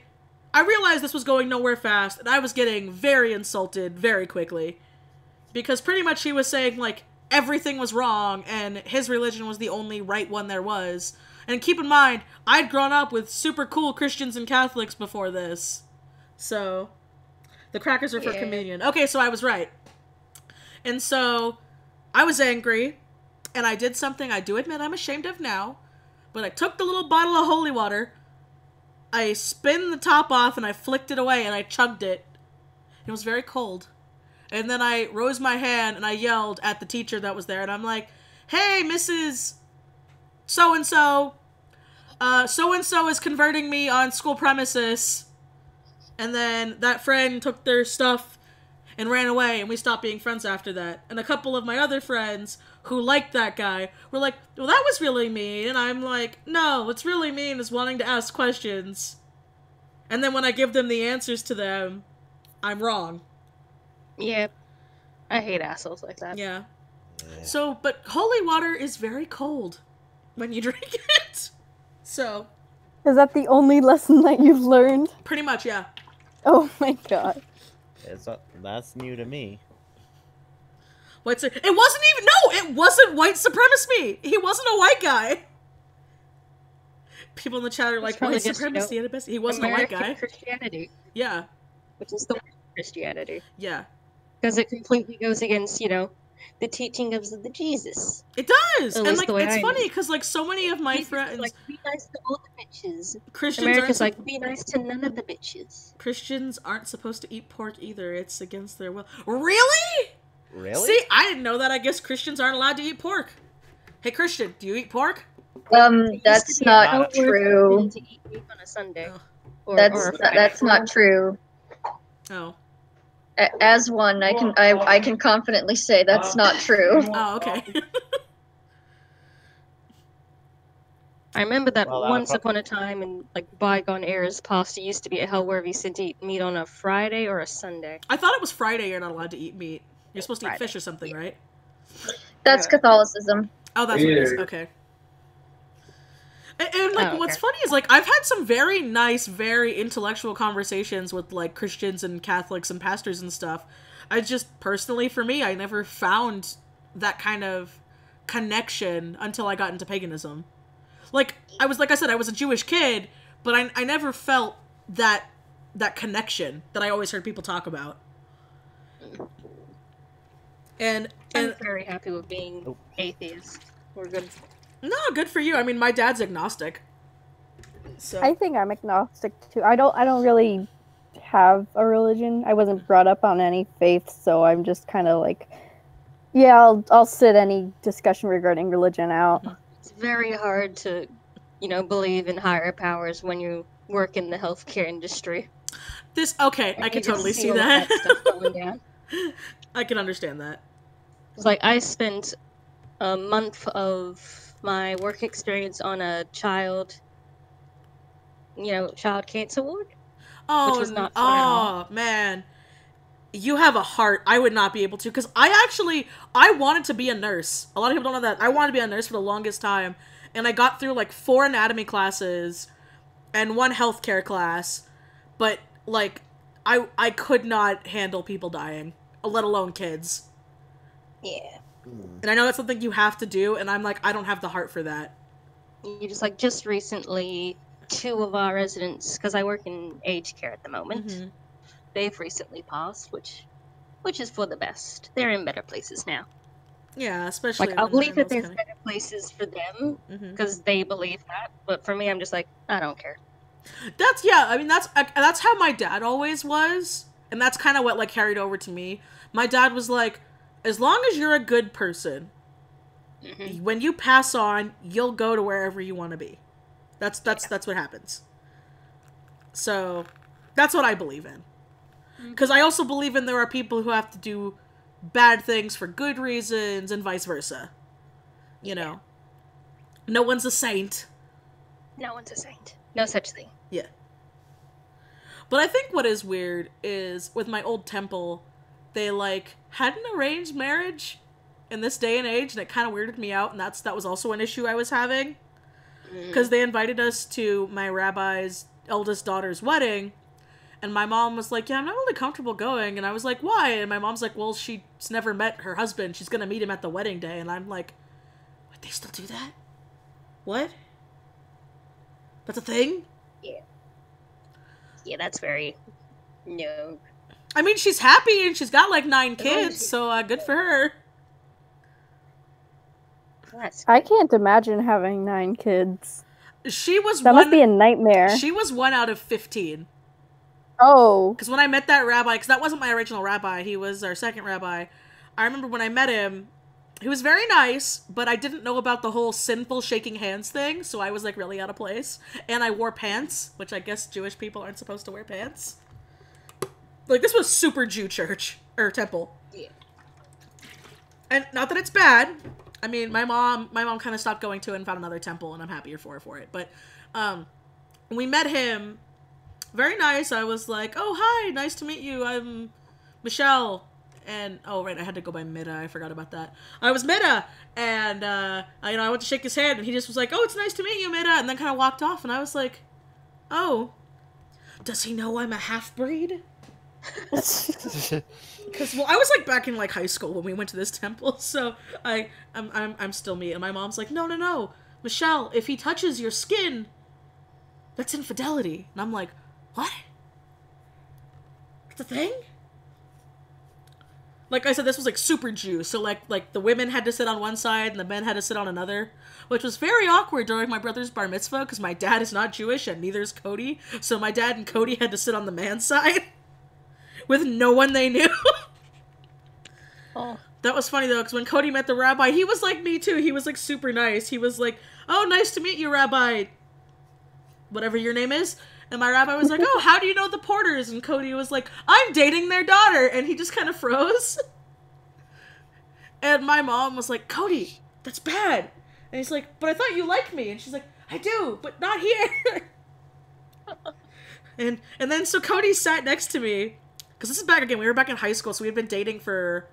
I realized this was going nowhere fast, and I was getting very insulted very quickly. Because pretty much he was saying, like, everything was wrong, and his religion was the only right one there was. And keep in mind, I'd grown up with super cool Christians and Catholics before this. So, the crackers are for communion. Okay, so I was right. And so, I was angry. And I did something I do admit I'm ashamed of now. But I took the little bottle of holy water, I spun the top off, and I flicked it away, and I chugged it. It was very cold. And then I rose my hand, and I yelled at the teacher that was there, and I'm like, hey, Mrs. So-and-so, so-and-so is converting me on school premises. And then that friend took their stuff and ran away, and we stopped being friends after that. And a couple of my other friends who liked that guy were like, well, that was really mean. And I'm like, no, what's really mean is wanting to ask questions. And then when I give them the answers to them, I'm wrong. Yep. I hate assholes like that. Yeah. So, but holy water is very cold when you drink it. So. Is that the only lesson that you've learned? Pretty much, yeah. Oh my god. That's new to me. It wasn't even, no, it wasn't white supremacy. He wasn't a white guy. People in the chat are like, white supremacy at best. He wasn't American a white guy. Christianity. Yeah. Which is the worst Christianity. Yeah. Because it completely goes against, the teaching of the Jesus. It does! And, like, it's funny, because, like, so many of my friends... like, be nice to all the bitches. Christians America's like, be nice to none of the bitches. Christians aren't supposed to eat pork either. It's against their will. Really? Really? See, I didn't know that. I guess Christians aren't allowed to eat pork. Hey, Christian, do you eat pork? That's not true. To eat beef on a Sunday. Oh. That's not true. Oh. As one, I can confidently say that's not true. Oh, okay. I remember that once upon a time in, like, bygone eras, pasta used to be a hell wherever you sent to eat meat on a Friday or a Sunday. I thought it was Friday you're not allowed to eat meat. You're supposed to eat fish or something, right? That's Catholicism. Oh, that's what it is. Okay. And like, what's funny is, like, I've had some very nice, very intellectual conversations with, like, Christians and Catholics and pastors and stuff. I just, personally, for me, I never found that kind of connection until I got into paganism. Like I said, I was a Jewish kid, but I never felt that connection that I always heard people talk about. And I'm very happy with being atheist. We're good. No, good for you. I mean, my dad's agnostic. So I think I'm agnostic too. I don't really have a religion. I wasn't brought up on any faith, so I'm just kind of like, yeah, I'll sit any discussion regarding religion out. It's very hard to, believe in higher powers when you work in the healthcare industry. I can totally see that. Stuff going down. I can understand that. It's like I spent a month of my work experience on a child cancer ward. Oh, which was not fun at all. Man. You have a heart. I would not be able to, because I wanted to be a nurse. A lot of people don't know that. I wanted to be a nurse for the longest time, and I got through, like, 4 anatomy classes and 1 healthcare class, but, like, I could not handle people dying, let alone kids. Yeah. And I know that's something you have to do, and I'm like, I don't have the heart for that. You just recently, 2 of our residents, because I work in aged care at the moment, they've recently passed, which is for the best. They're in better places now. Yeah, especially I'll believe that there's better places for them, because they believe that, but for me, I'm just like, I don't care. That's how my dad always was, and that's kind of what, like, carried over to me. My dad was like, as long as you're a good person, when you pass on, you'll go to wherever you want to be. That's what happens. So, that's what I believe in. Because I also believe there are people who have to do bad things for good reasons, and vice versa. No one's a saint. No one's a saint. No such thing. Yeah. But I think what is weird is, with my old temple, they, like, had an arranged marriage in this day and age, and it kind of weirded me out, and that was also an issue I was having. Because they invited us to my rabbi's eldest daughter's wedding, and my mom was like, yeah, I'm not really comfortable going, and I was like, why? And my mom's like, well, she's never met her husband, she's gonna meet him at the wedding day, and I'm like, wait, they still do that? What? That's a thing? Yeah. Yeah, that's very... No. I mean, she's happy, and she's got, like, 9 kids, so good for her. I can't imagine having 9 kids. That must be a nightmare. She was 1 out of 15. Oh. Because when I met that rabbi, because that wasn't my original rabbi, he was our second rabbi, I remember when I met him, he was very nice, but I didn't know about the whole sinful shaking hands thing, so I was, like, really out of place. And I wore pants, which I guess Jewish people aren't supposed to wear pants. Like, this was super Jew church, or temple. Yeah. And not that it's bad. I mean, my mom kind of stopped going to it and found another temple, and I'm happier for it. But, when we met him, very nice. I was like, oh, hi, nice to meet you. I'm Michelle. And, oh, right, I had to go by Mida. I forgot about that. I was Mida, and, I went to shake his hand, and he just was like, oh, it's nice to meet you, Mida, and then kind of walked off, and I was like, oh, does he know I'm a half-breed? Because, well, I was, like, back in, like, high school when we went to this temple, so I'm still me, and my mom's like, no, Michelle, if he touches your skin, that's infidelity. And I'm like, what? That's a thing? Like I said, this was, like, super Jew, so, like the women had to sit on one side and the men had to sit on another, which was very awkward during my brother's bar mitzvah, because my dad is not Jewish and neither is Cody, so my dad and Cody had to sit on the man's side with no one they knew. Oh. That was funny, though, because when Cody met the rabbi, he was like me, too. He was, like, super nice. He was like, oh, nice to meet you, Rabbi, whatever your name is. And my rabbi was like, oh, how do you know the Porters? And Cody was like, I'm dating their daughter. And he just kind of froze. And my mom was like, Cody, that's bad. And he's like, but I thought you liked me. And she's like, I do, but not here. and then so Cody sat next to me. Because this is back again. We were back in high school, so we had been dating for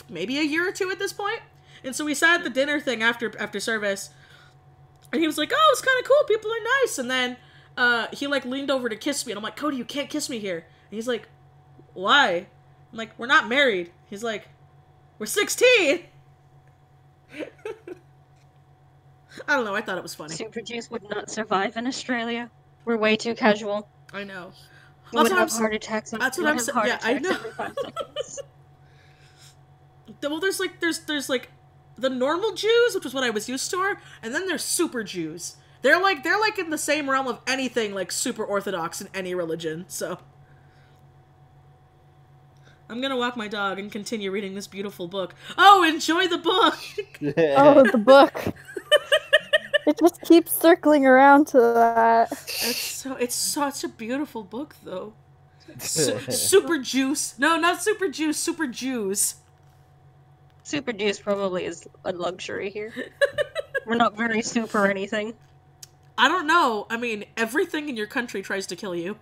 maybe a year or 2 at this point. And so we sat at the dinner thing after service, and he was like, "Oh, it's kind of cool. People are nice." And then he like leaned over to kiss me, and I'm like, "Cody, you can't kiss me here." And he's like, "Why?" I'm like, "We're not married." He's like, "We're 16." I don't know. I thought it was funny. Super Juice would not survive in Australia. We're way too casual. I know. We would have heart attacks. That's what I'm saying. Yeah, I know. Every 5 seconds. Well, there's like the normal Jews, which is what I was used to, and then there's super Jews. They're like in the same realm of anything like super orthodox in any religion. So I'm gonna walk my dog and continue reading this beautiful book. Oh, enjoy the book. Oh, the book. It just keeps circling around to that. It's such a beautiful book, though. Super Juice. No, not Super Juice. Super Jews. Super Juice probably is a luxury here. We're not very super or anything. I don't know. I mean, everything in your country tries to kill you.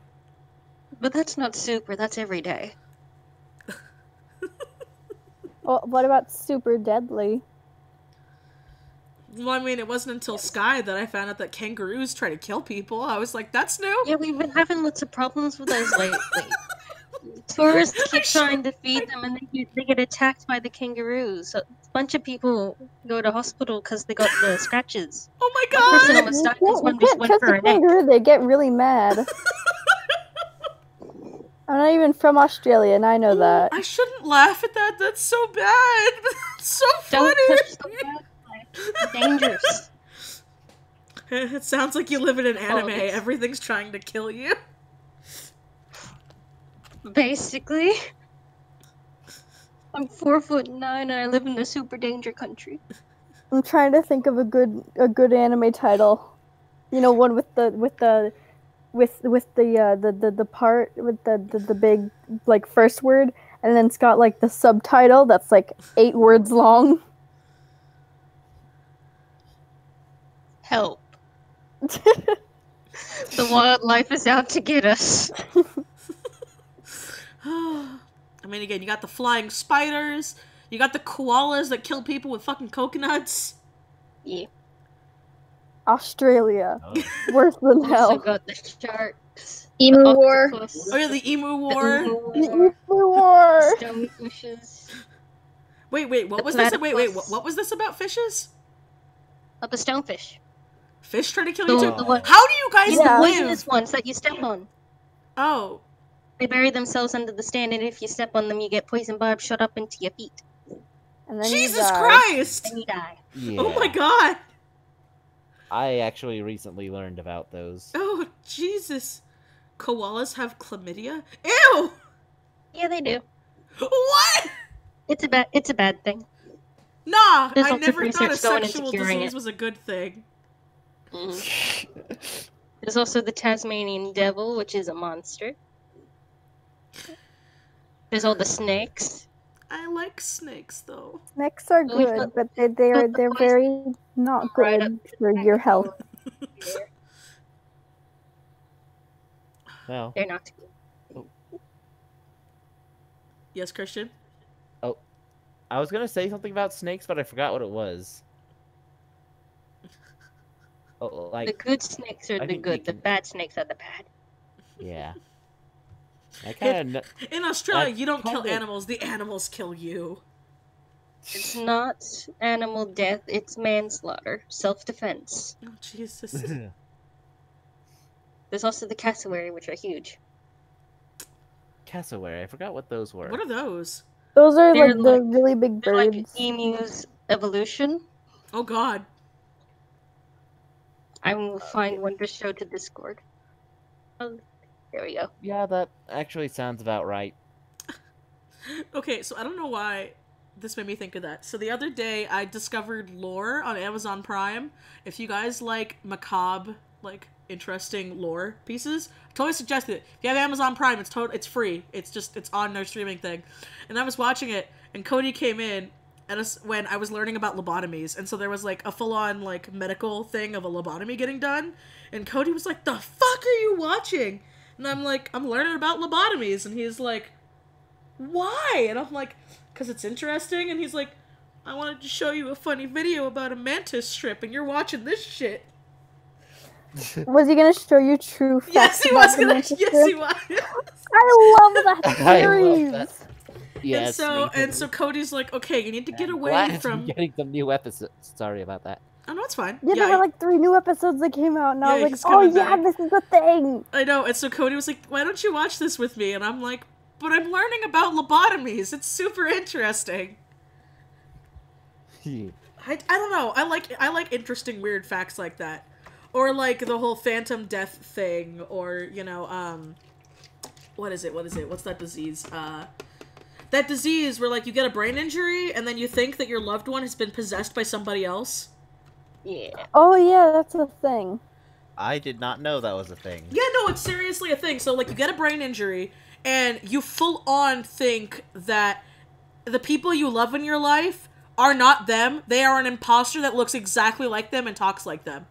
But that's not super. That's every day. Well, what about super deadly? Well, I mean, it wasn't until Sky that I found out that kangaroos try to kill people. I was like, that's new. Yeah, we've been having lots of problems with those lately. Tourists keep trying to feed them, and they get attacked by the kangaroos. So a bunch of people go to hospital because they got the scratches. Oh my One person god! almost died because one You just can't went trust for a a neck. kangaroo, they get really mad. I'm not even from Australia, and I know that. I shouldn't laugh at that. That's so bad. That's so funny. Don't touch the wildlife. It's dangerous. It sounds like you live in an anime. it's- Everything's trying to kill you. Basically. I'm 4'9" and I live in the super danger country. I'm trying to think of a good anime title. You know, one with the part with the big like first word, and then it's got like the subtitle that's like 8 words long. Help. The wildlife is out to get us. I mean, again, you got the flying spiders. You got the koalas that kill people with fucking coconuts. Yeah. Australia, Oh. worse than Also hell. got the sharks. Emu the War. octopus, Oh yeah, the emu war. the The emu Emu War. stonefishes. Wait, what The was this? Wait, platypus. what was this about fishes? Oh, the stonefish. Fish trying to kill you The- too? the one- How do you guys The Yeah. live? poisonous ones that you step on. Oh, They bury themselves under the stand, and if you step on them, you get poison barbs shot up into your feet. And then you Jesus die. Christ! And you die. Yeah. Oh my god! I actually recently learned about those. Oh, Jesus. Koalas have chlamydia? Ew! Yeah, they do. What? It's a bad thing. Nah, There's I lots of never thought a research going into sexual curing disease it. was a good thing. There's also the Tasmanian devil, which is a monster. There's all the snakes. I like snakes, though. Snakes are Well, we've good, got- but they're the poison very not right good up for your health. Well, They're not good. Yes, Christian? I was gonna say something about snakes, but I forgot what it was. Oh, The like, good snakes are I the think good. they The can- bad snakes are the bad. yeah. I kind of In Australia, That you don't kill kinda- animals, the animals kill you. It's not animal death, it's manslaughter. Self-defense. Oh, Jesus. There's also the cassowary, which are huge. cassowary. I forgot what those were. What are those? Those are They're like the like- really big They're like birds. emu's evolution. Oh, God. I will find one to show to Discord. Oh, there we go. Yeah, that actually sounds about right. Okay, so I don't know why this made me think of that. So the other day, I discovered lore on Amazon Prime. If you guys like macabre, like, interesting lore pieces, I totally suggest it. If you have Amazon Prime, it's free. It's on their streaming thing. And I was watching it, and Cody came in when I was learning about lobotomies, and so there was, like, a full-on, like, medical thing of a lobotomy getting done, and Cody was like, "The fuck are you watching?" And I'm like, "I'm learning about lobotomies," and he's like, "Why?" And I'm like, "'Cause it's interesting," and he's like, I wanted to show you a funny video about a mantis strip, and you're watching this shit. Was he gonna show you true facts Yes, he about was the gonna. mantis Yes, strip? he was. I love that I series. love that. Yes, and so Cody's like, okay, you need to get away glad from. we're getting some new episodes. Sorry about that. Oh no, it's fine. Yeah, there were like 3 new episodes that came out, and Yeah, I was he's like, oh coming yeah, back. this is the thing. I know. And so Cody was like, why don't you watch this with me? And I'm like, but I'm learning about lobotomies. It's super interesting. I don't know. I like interesting weird facts like that. Or like the whole phantom death thing, or, you know, what is it? What's that disease? That disease where, like, you get a brain injury, and then you think that your loved one has been possessed by somebody else. Yeah. Oh yeah, that's a thing. I did not know that was a thing. Yeah, no, it's seriously a thing. So, like, you get a brain injury, and you full-on think that the people you love in your life are not them. They are an imposter that looks exactly like them and talks like them.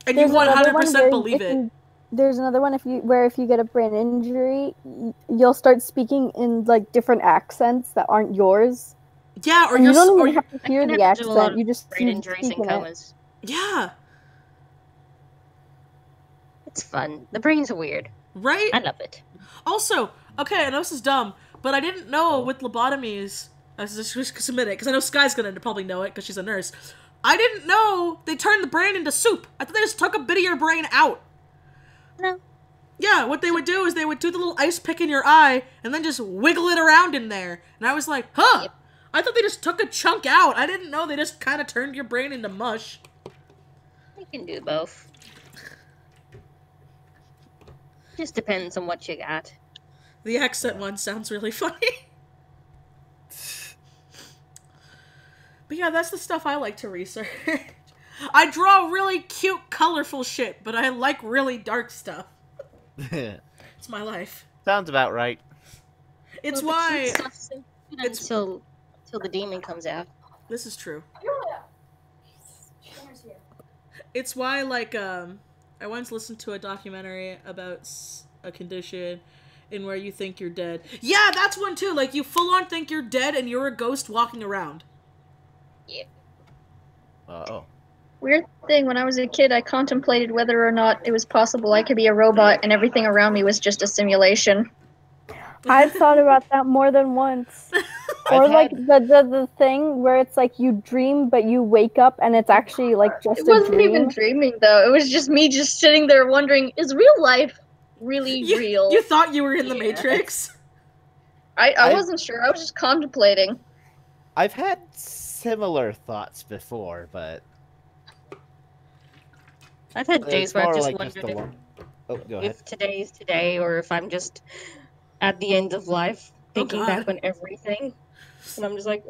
And you 100% believe it. There's another one if you get a brain injury, you'll start speaking in like different accents that aren't yours. Yeah, or and you don't even have to hear the have to do a lot accent. of You just brain injuries and comas. Yeah. It's fun. The brains are weird. Right? I love it. Also, okay, I know this is dumb, but I didn't know with lobotomies. I was just gonna submit it because I know Sky's gonna probably know it because she's a nurse. I didn't know they turned the brain into soup. I thought they just took a bit of your brain out. No. Yeah, what they would do is they would do the little ice pick in your eye and then just wiggle it around in there. And I was like, huh, Yep. I thought they just took a chunk out. I didn't know they just kind of turned your brain into mush. You can do both. Just depends on what you got. The accent one sounds really funny. But yeah, that's the stuff I like to research. I draw really cute, colorful shit, but I like really dark stuff. It's my life. Sounds about right. It's Well, the why... cute stuff's so good until the demon comes out. This is true. It's why, like, I once listened to a documentary about a condition in where you think you're dead. Yeah, that's one too. Like, you full on think you're dead and you're a ghost walking around. Yeah. Oh. Weird thing, when I was a kid, I contemplated whether or not it was possible I could be a robot and everything around me was just a simulation. I've thought about that more than once. Or like the thing where it's like you dream but you wake up and it's actually like just It wasn't a dream. even dreaming, though. It was just me just sitting there wondering, is real life really real? You thought you were in the Matrix? I wasn't sure. I was just contemplating. I've had similar thoughts before, but I've had days it's where I've more just like just wondered a long... Oh, go ahead. if today's today or if I'm just at the end of life thinking God. back on everything. And I'm just like,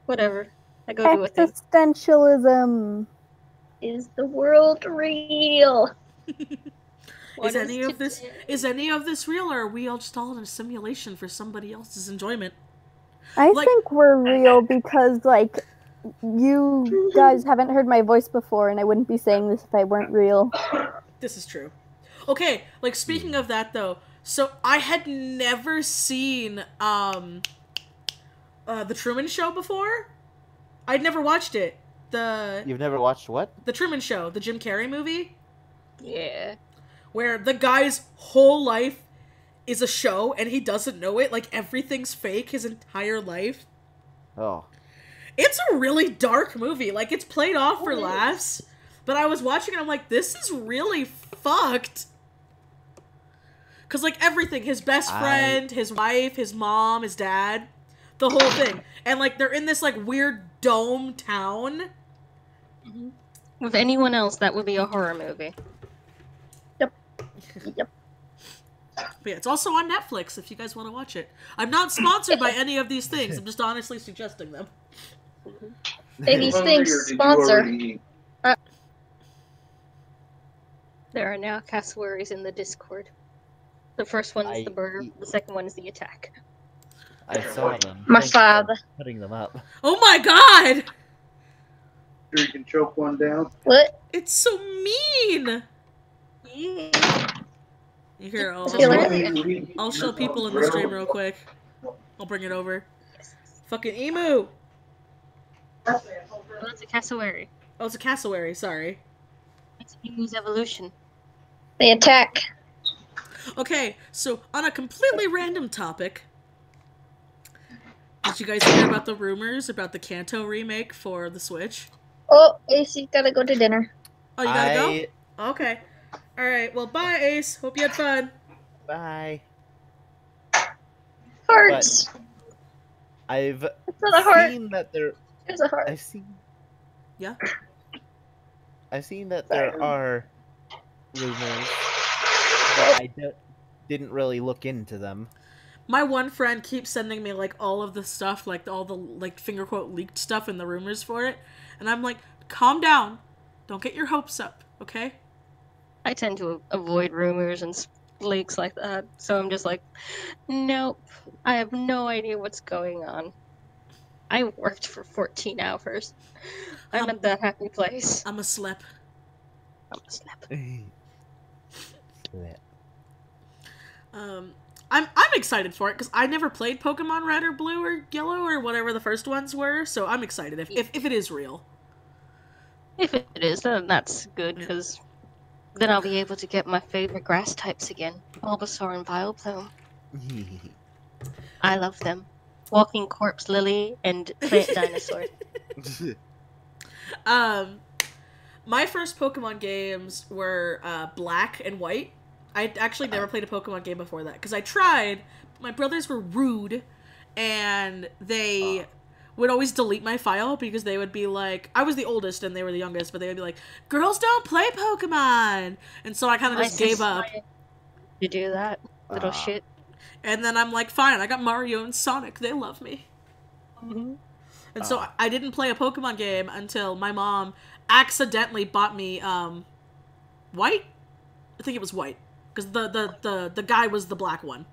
whatever. I go do a thing. Existentialism. Is the world real? What Is any of today? this real, or are we all just all in a simulation for somebody else's enjoyment? I Like- think we're real because, like, you guys haven't heard my voice before, and I wouldn't be saying this if I weren't real. This is true. Okay, like, speaking of that, though, so I had never seen, The Truman Show before. I'd never watched it. You've never watched what? The Truman Show, the Jim Carrey movie, Yeah. where the guy's whole life is a show, and he doesn't know it, like, everything's fake his entire life. Oh. It's a really dark movie. Like, it's played off for laughs. But I was watching it, I'm like, this is really fucked. Because, like, everything. His best friend, his wife, his mom, his dad. The whole thing. And, like, they're in this, like, weird dome town. With anyone else, that would be a horror movie. Yep. But yeah, it's also on Netflix if you guys want to watch it. I'm not sponsored by any of these things. I'm just honestly suggesting them. Hey, these things sponsor. There are now cassowaries in the Discord. The first one is the burger, the second one is the attack. I saw them. My Thanks for father. putting them up. Oh my god! Sure you can choke one down. What? It's so mean! Yeah. Here, Really? I'll show people in the stream real quick. I'll bring it over. Fucking emu! Oh, it's a cassowary. Oh, it's a cassowary. Sorry. It's a Emu's evolution. They attack. Okay, so on a completely random topic, did you guys hear about the rumors about the Kanto remake for the Switch? Oh, AC gotta go to dinner. Oh, you gotta go? Okay. Alright, well, bye, Ace. Hope you had fun. Bye. Hearts. I've It's not a heart. seen that there. There's a heart. I've seen Yeah? that there are rumors, but I didn't really look into them. My one friend keeps sending me, like, all of the stuff, like, all the, like, finger quote leaked stuff and the rumors for it. And I'm like, calm down. Don't get your hopes up, okay? I tend to avoid rumors and leaks like that, so I'm just like, nope. I have no idea what's going on. I worked for 14 hours. I'm at that happy place. I'm a slep. I'm a slap. I'm excited for it because I never played Pokemon Red or Blue or Yellow or whatever the first ones were, so I'm excited if it is real. If it is, then that's good, because then I'll be able to get my favorite grass types again. Bulbasaur and Vileplume. I love them. Walking Corpse Lily and Plant Dinosaur. My first Pokemon games were Black and White. I actually never played a Pokemon game before that because I tried. My brothers were rude, and they would always delete my file because they would be like, I was the oldest and they were the youngest, but they would be like, girls don't play Pokemon, and so I kind of just gave up. To do that little shit. And then I'm like, fine, I got Mario and Sonic. They love me. Mm-hmm. And so I didn't play a Pokemon game until my mom accidentally bought me White. I think it was White because the guy was the black one.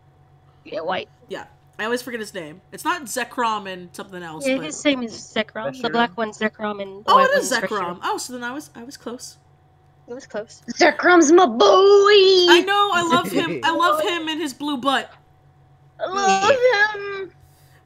Yeah, White. Yeah, I always forget his name. It's not Zekrom and something else. Yeah, but... his name is Zekrom. The black one's Zekrom and the oh, white it is one's Zekrom. Reshiram. Oh, so then I was close. It was close. Zekrom's my boy. I know. I love him. I love him and his blue butt. I love him.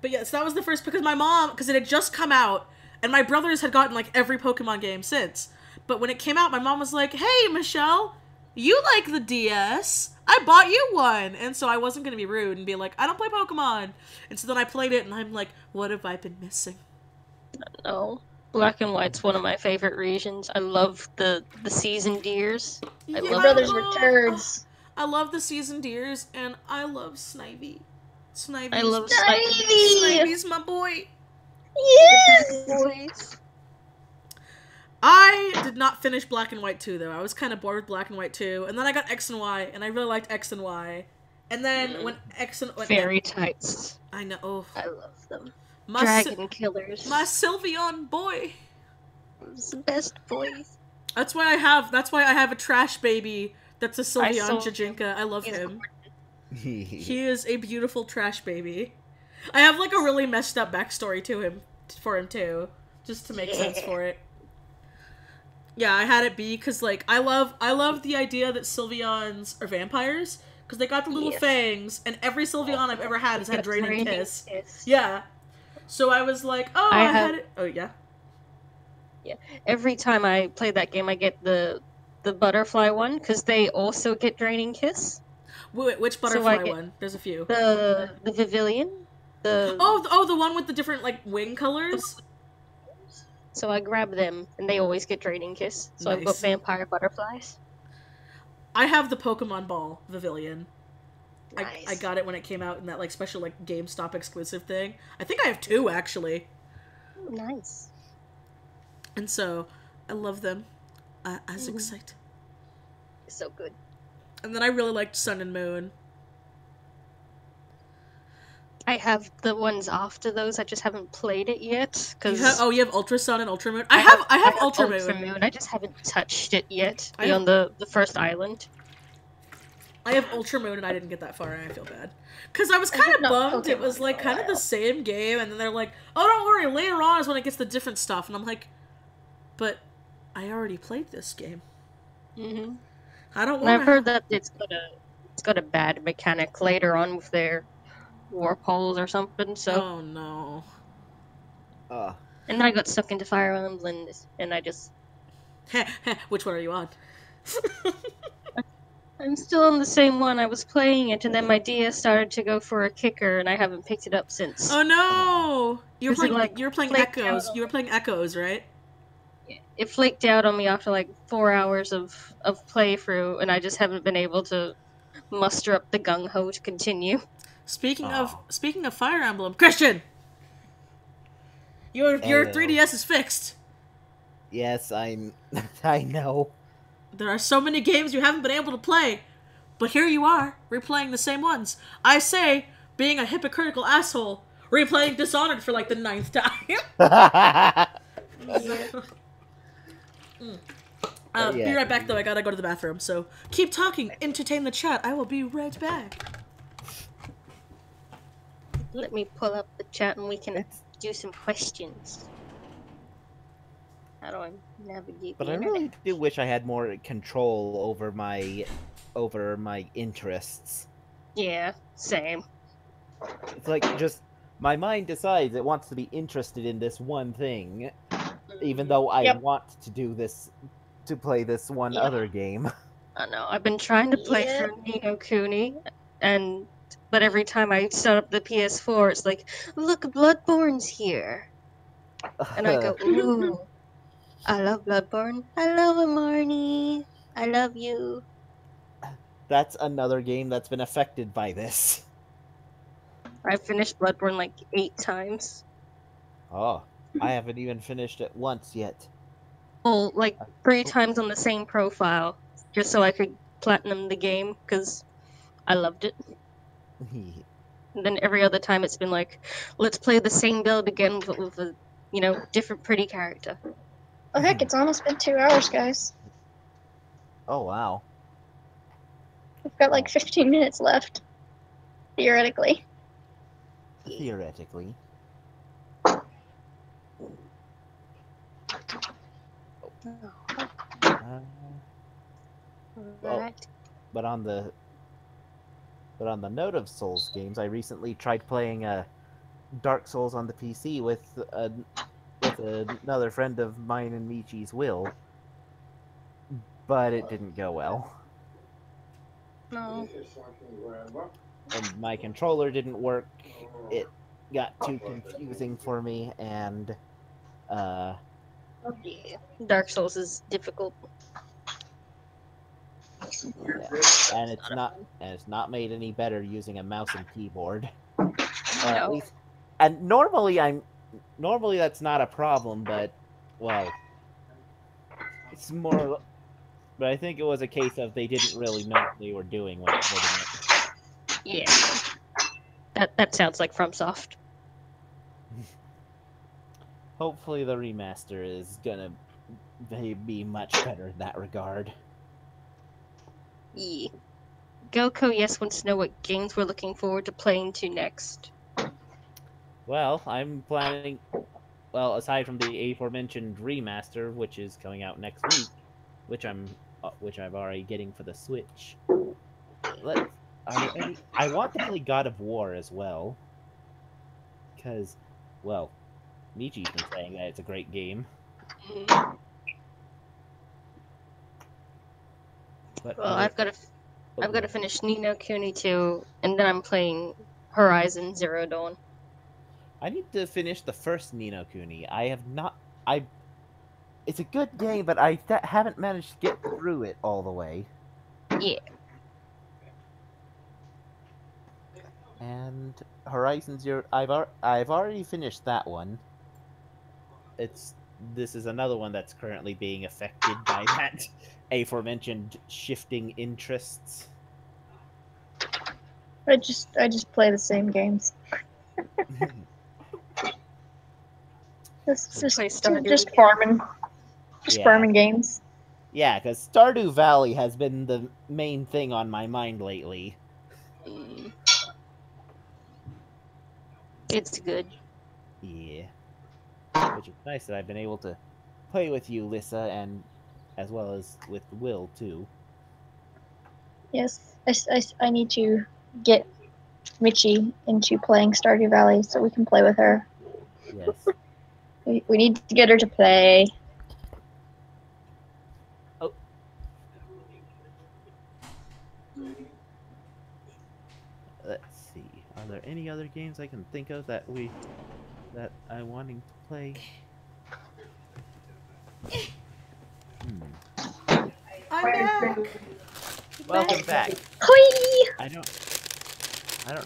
But yes, that was the first because my mom, because it had just come out, and my brothers had gotten like every Pokemon game since. But when it came out, my mom was like, "Hey, Michelle, you like the DS? I bought you one." And so I wasn't gonna be rude and be like, "I don't play Pokemon." And so then I played it, and I'm like, "What have I been missing?" No. Black and White's one of my favorite regions. I love the seasoned deers. I Your love brothers them. were turds. I love the seasoned deers, and I love Snivy. Snivy's, I love Snivy. Snivy's my boy. Yes. boys. I did not finish Black and White 2, though. I was kind of bored with Black and White 2, and then I got X and Y, and I really liked X and Y. And then when X and... Fairy types. I know. Oh. I love them. My Dragon killers. My Sylveon boy. It's the best boys. That's why I have a trash baby that's a Sylveon saw Jajinka. I love He's him. He is a beautiful trash baby. I have like a really messed up backstory for him too, just to make sense for it. Yeah, I had it be because like I love the idea that Sylveons are vampires because they got the little fangs, and every Sylveon I've ever had has had Draining Kiss. Yeah, so I was like, oh, I had it. Oh yeah. Yeah, every time I play that game, I get the butterfly one because they also get Draining Kiss. Which butterfly one? There's a few. The Vivillon. The one with the different like wing colors. So I grab them, and they always get Draining Kiss. So I've got Nice. vampire butterflies. I have the Pokemon Ball Vivillon. Nice. I got it when it came out in that like special like GameStop exclusive thing. I think I have 2 actually. Oh, nice. And so I love them. As excited. So good. And then I really liked Sun and Moon. I have the ones after those. I just haven't played it yet. Cause You have Ultra Sun and Ultra Moon. I have Ultra Moon. I just haven't touched it yet. I Beyond the first island. I have Ultra Moon and I didn't get that far and I feel bad. Because I was kind of bummed it was like kind of the same game and then they're like, oh don't worry, later on is when it gets the different stuff. And I'm like, but I already played this game. Mm-hmm. I don't And want I've heard that it's got a bad mechanic later on with their warp holes or something, so Oh no. And I got sucked into Fire Emblem, and I just... Which one are you on? I'm still on the same one. I was playing it, and then my DS started to go for a kicker, and I haven't picked it up since. Oh no! You were Is it, playing. like, You were playing flaked Echoes. out? You were playing Echoes, right? It flaked out on me after like 4 hours of playthrough, and I just haven't been able to muster up the gung ho to continue. Speaking of Fire Emblem, Christian, your Hello. 3DS is fixed. Yes, I know. There are so many games you haven't been able to play, but here you are, replaying the same ones. I say, being a hypocritical asshole, replaying Dishonored for like the 9th time. Be right back, though. I gotta go to the bathroom. So keep talking, entertain the chat. I will be right back. Let me pull up the chat and we can do some questions. How do I navigate But the I internet? really do wish I had more control over my interests. Yeah, same. It's like just my mind decides it wants to be interested in this one thing, even though I Yep. want to do this to play this one Yeah. other game. I know. I've been trying to play through Ni no Kuni, but every time I start up the PS4, it's like, look, Bloodborne's here. And I go, ooh, I love Bloodborne. I love him, Marnie. I love you. That's another game that's been affected by this. I've finished Bloodborne like 8 times. Oh, I haven't even finished it once yet. Well, like 3 times on the same profile, just so I could platinum the game, because I loved it. And then every other time it's been like, let's play the same build again with a, different pretty character. Oh heck, it's almost been 2 hours, guys. Oh wow. We've got like 15 minutes left. Theoretically. Theoretically. Right. But on the note of Souls games, I recently tried playing Dark Souls on the PC with another friend of mine and Michi's, Will, but it didn't go well. No. And my controller didn't work. It got too confusing for me, and Yeah. Dark Souls is difficult. yeah. and it's not made any better using a mouse and keyboard. At least, and normally that's not a problem, but well, it's more. But I think it was a case of they didn't really know what they were doing when recording it. Yeah. That sounds like FromSoft. Hopefully the remaster is gonna be much better in that regard. Yeah. Goko Yes wants to know what games we're looking forward to playing to next. Well, I'm planning. Well, aside from the aforementioned remaster, which is coming out next week, which I'm already getting for the Switch. I want to play God of War as well, because, well, Michi's been saying that it's a great game. But Well, I've got to finish Ni no Kuni 2, and then I'm playing Horizon Zero Dawn. I need to finish the first Ni no Kuni. I have not. It's a good game, but I haven't managed to get through it all the way. Yeah. And Horizon Zero, I've already finished that one. This is another one that's currently being affected by that aforementioned shifting interests. I just play the same games. Just Play Stardew just again. farming. Just Yeah. farming games. Yeah, because Stardew Valley has been the main thing on my mind lately. It's good. Yeah. Which is nice that I've been able to play with you, Lissa, and as well as with Will, too. Yes, I need to get Michi into playing Stardew Valley so we can play with her. Yes. We need to get her to play. Oh. Let's see. Are there any other games I can think of that I'm wanting to play? I'm back. Welcome back. Hoi! I don't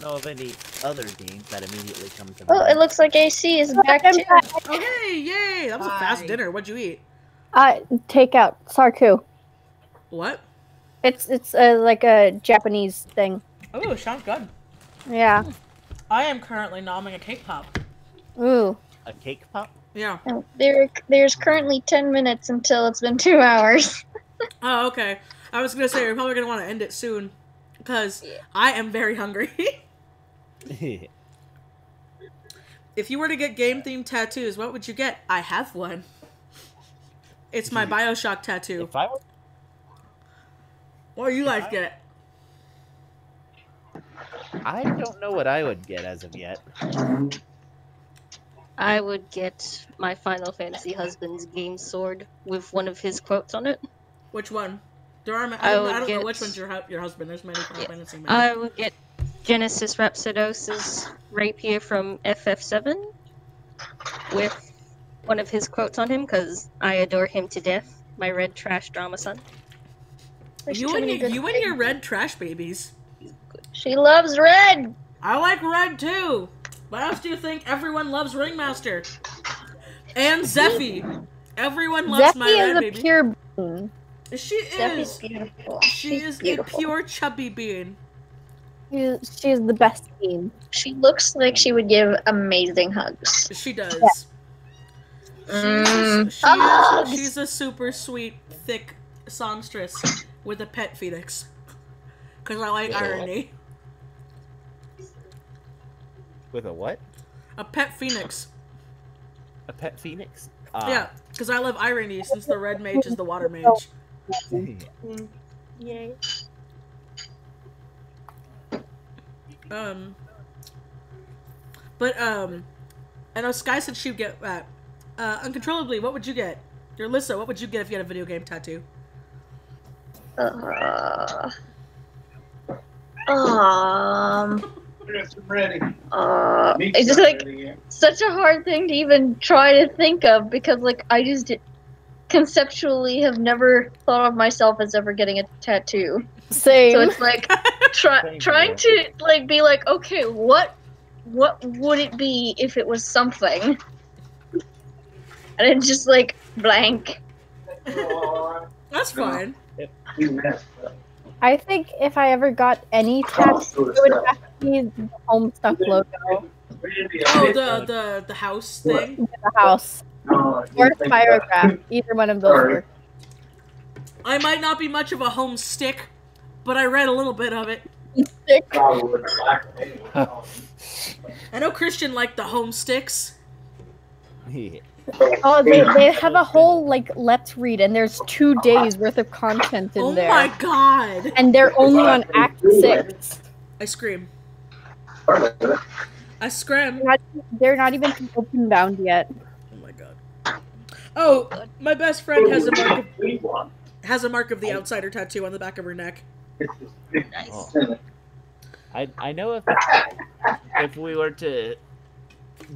know of any other games that immediately come to Oh, mind. it looks like AC is back too. Okay, yay! That was a fast dinner. What'd you eat? Takeout. Sarku. What? It's like a Japanese thing. Oh, sounds good. Yeah. I am currently nomming a cake pop. Ooh. A cake pop? Yeah. Oh, there's currently 10 minutes until it's been 2 hours. Oh, okay. I was gonna say, you're probably gonna want to end it soon. Because I am very hungry. If you were to get game-themed tattoos, what would you get? I have one. It's my Bioshock tattoo. If I were... What do you guys get? I don't know what I would get as of yet. I would get my Final Fantasy husband's game sword with one of his quotes on it. Which one? There are. I I don't know get- which one's your husband. There's many Final Fantasy men. I would get Genesis Rhapsodos's rapier from FF7 with one of his quotes on him because I adore him to death. My red trash drama son. You and your red trash babies. She loves red. I like red too. Why else do you think everyone loves Ringmaster? And Zeffy. Everyone loves my Zeffy red is a baby. pure bean. She Zeffy's is. beautiful. She She's is beautiful. a pure chubby bean. She's the best bean. She looks like she would give amazing hugs. She does. Hugs. She's a super sweet, thick songstress with a pet phoenix. Because I like irony. With a what? A pet phoenix. A pet phoenix? Yeah, because I love irony since the red mage is the water mage. Yay. I know Sky said she'd get that. Uncontrollably, what would you get? Your Alyssa, what would you get if you had a video game tattoo? It's just like such a hard thing to even try to think of because like I just conceptually have never thought of myself as ever getting a tattoo. Same. So it's like trying to like be like, okay, what would it be if it was something? And it's just like blank. That's fine. I think if I ever got any tattoo, it would have to be the home stuff logo. Oh, the house thing? The house. Or the Spirograph. Either one of those work. I might not be much of a home stick, but I read a little bit of it. I know Christian liked the home sticks. Oh, they have a whole, like, let's read, and there's 2 days worth of content in there. Oh my god! And they're only on Act 6. I scream. I scream. They're not even open bound yet. Oh my god. Oh, my best friend has a mark of the outsider tattoo on the back of her neck. Nice. I know if we were to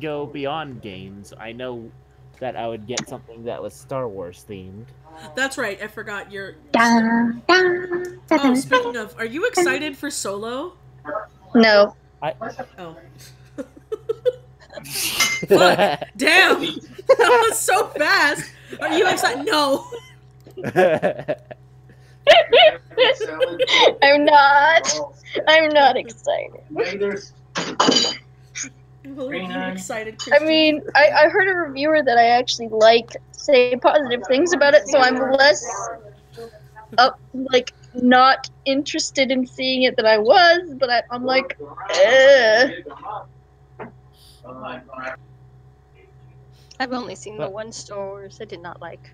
go beyond games, I know that I would get something that was Star Wars themed. That's right, I forgot your... Oh, speaking of, are you excited for Solo? No. Oh. Fuck, damn! That was so fast! Are you excited? No! I'm not excited. Are you excited, I mean, I heard a reviewer that I actually liked say positive things about it, so I'm less not interested in seeing it than I was, but I'm like, I've only seen the one Star Wars I did not like.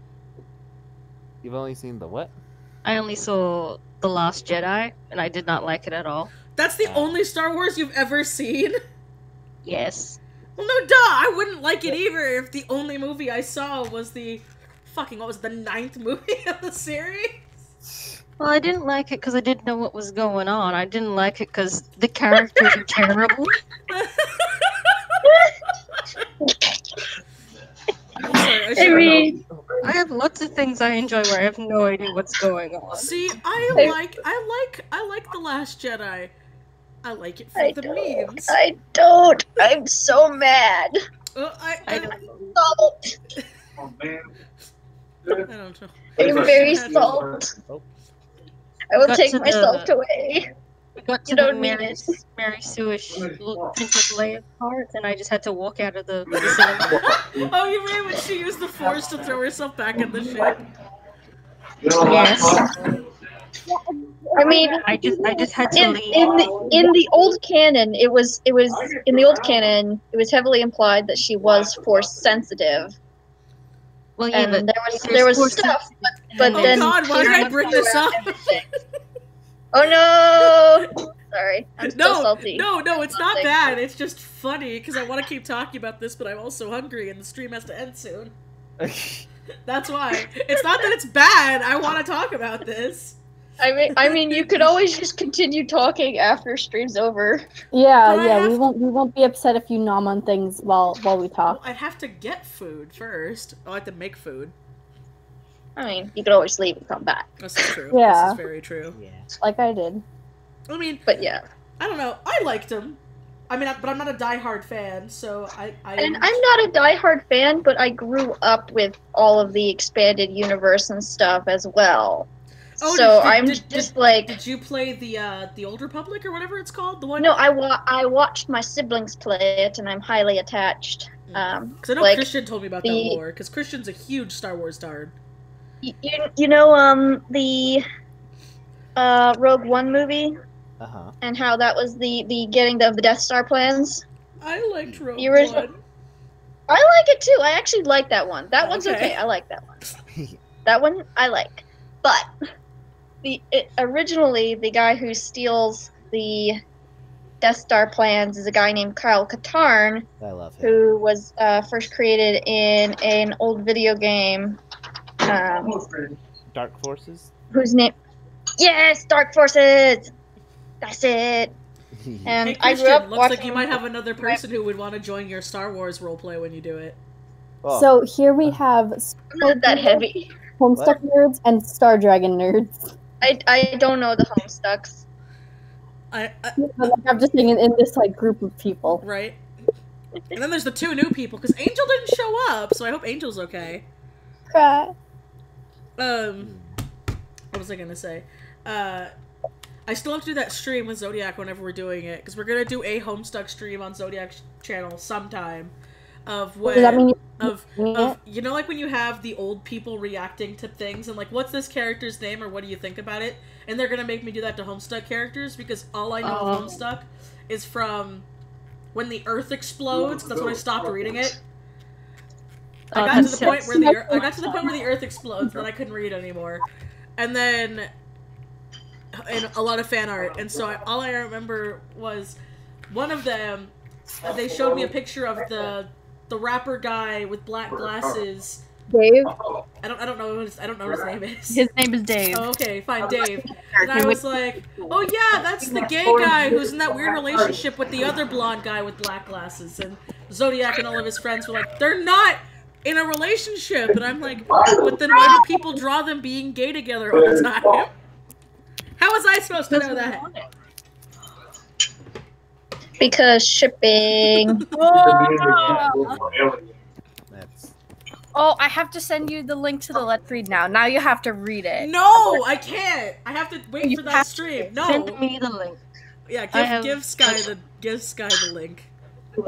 You've only seen the what? I only saw The Last Jedi, and I did not like it at all. That's the only Star Wars you've ever seen? Yes. Well, no, duh! I wouldn't like it either if the only movie I saw was the fucking, what was it, the 9th movie of the series? Well, I didn't like it because I didn't know what was going on. I didn't like it because the characters are terrible. I'm sorry, I mean, I have lots of things I enjoy where I have no idea what's going on. see, I like The Last Jedi. I like it for I the don't. memes. I don't. I'm so mad. I don't Salt. Oh, man. I don't know. I'm very salt. Oh. I will Got take to my the- salt away. I got to You the don't need Mary, it. Mary Sue-ish Princess Leia part, and I just had to walk out of the cinema. Oh, you mean when she used the Force to throw herself back in the ship? Yes. I mean, I just had to in leave. the old canon, it was in the old canon, it was heavily implied that she was Force sensitive, Well, yeah, and but there was Force stuff, but Oh then God, why did I bring this up? oh no! Sorry, I'm still No, salty. no, it's not Something. bad. It's just funny because I want to keep talking about this, but I'm also hungry, and the stream has to end soon. That's why. It's not that it's bad. I want to talk about this. I mean, you could always just continue talking after stream's over. Yeah, But I yeah, have we won't be upset if you nom on things while we Well, talk. I'd have to get food first. I have to make food. I mean, you could always leave and come back. This is true. Yeah. This is very true. Yeah. Like I did. I mean, But yeah, I don't know. I liked him. I mean, but I'm not a diehard fan, so I and I'm not a diehard fan, but I grew up with all of the expanded universe and stuff as well. Oh, So did- I'm did- just like, Did you play the Old Republic or whatever it's called? The one? no, I watched my siblings play it, and I'm highly attached. Because I know like, Christian told me about that the- lore. Because Christian's a huge Star Wars tard. you know the Rogue One movie Uh-huh. and how that was the getting of the Death Star plans. I liked Rogue The original- One. I like it too. I actually like that one. That one's Okay. okay. I like that one. That one I like. But originally the guy who steals the Death Star plans is a guy named Kyle Katarn, I love him. who was first created in an old video game. Dark Forces? Whose name? Yes, Dark Forces. That's it. And Hey, I grew Christian, up looks watching. like you might have another person who would want to join your Star Wars roleplay when you do it. Oh, So here we have I'm not that heavy. Homestuck nerds and Star Dragon nerds. I don't know the Homestucks. I'm just saying in this like group of people. Right? And then there's the 2 new people, because Angel didn't show up, so I hope Angel's okay. Cry. What was I gonna say? I still have to do that stream with Zodiac whenever we're doing it, because we're gonna do a Homestuck stream on Zodiac's channel sometime. Of when, Does that mean of it? you know, like when you have the old people reacting to things and like, what's this character's name or what do you think about it? And they're gonna make me do that to Homestuck characters because all I know of Homestuck is from when the Earth explodes. That's when I stopped reading it. I got to the point where the Earth explodes, then I couldn't read anymore, and then and a lot of fan art, and so all I remember was one of them. They showed me a picture of the rapper guy with black glasses. Dave? I don't know what his name is. His name is Dave. Oh, okay, fine, Dave. And I was like, oh yeah, that's the gay guy who's in that weird relationship with the other blonde guy with black glasses. And Zodiac and all of his friends were like, they're not in a relationship. And I'm like, but then why do people draw them being gay together all the time? How was I supposed to know that? Because shipping. that's Oh, I have to send you the link to the Let's Read now. Now you have to read it. No, I can't. I have to wait You for that have stream. Send No. me the link. Yeah, give Sky the link.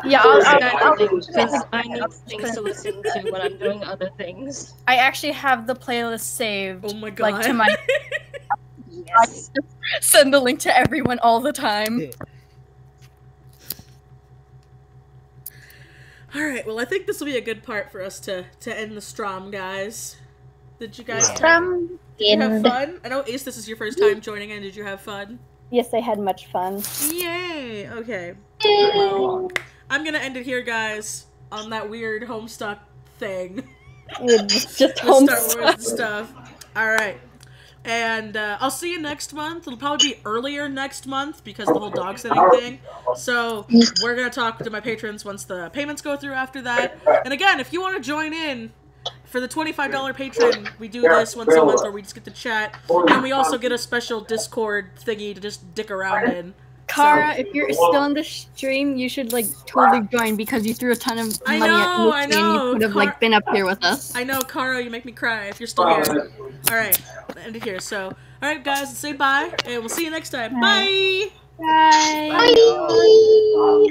Yeah, Because I need things to listen to when I'm doing other things. I actually have the playlist saved. Oh my god. Like to my. I send the link to everyone all the time. Alright, well I think this will be a good part for us to end the Stram, guys. Did you guys From did you have fun? I know Ace, this is your first time joining in. Did you have fun? Yes, I had much fun. Yay! Okay. Yay. I'm gonna end it here, guys, on that weird Homestuck thing. It's just With home Star Wars stuff. Alright. And I'll see you next month. It'll probably be earlier next month because of the whole dog sitting thing. So we're going to talk to my patrons once the payments go through after that. And again, if you want to join in for the $25 patron, we do this once a month where we just get to chat. And we also get a special Discord thingy to just dick around in. Kara, if you're still on the stream, you should like totally join because you threw a ton of money at Misty and you could have like been up here with us. I know, Kara, you make me cry if you're still here. Alright, end it here. So, alright guys, say bye, and we'll see you next time. Bye! Bye! Bye.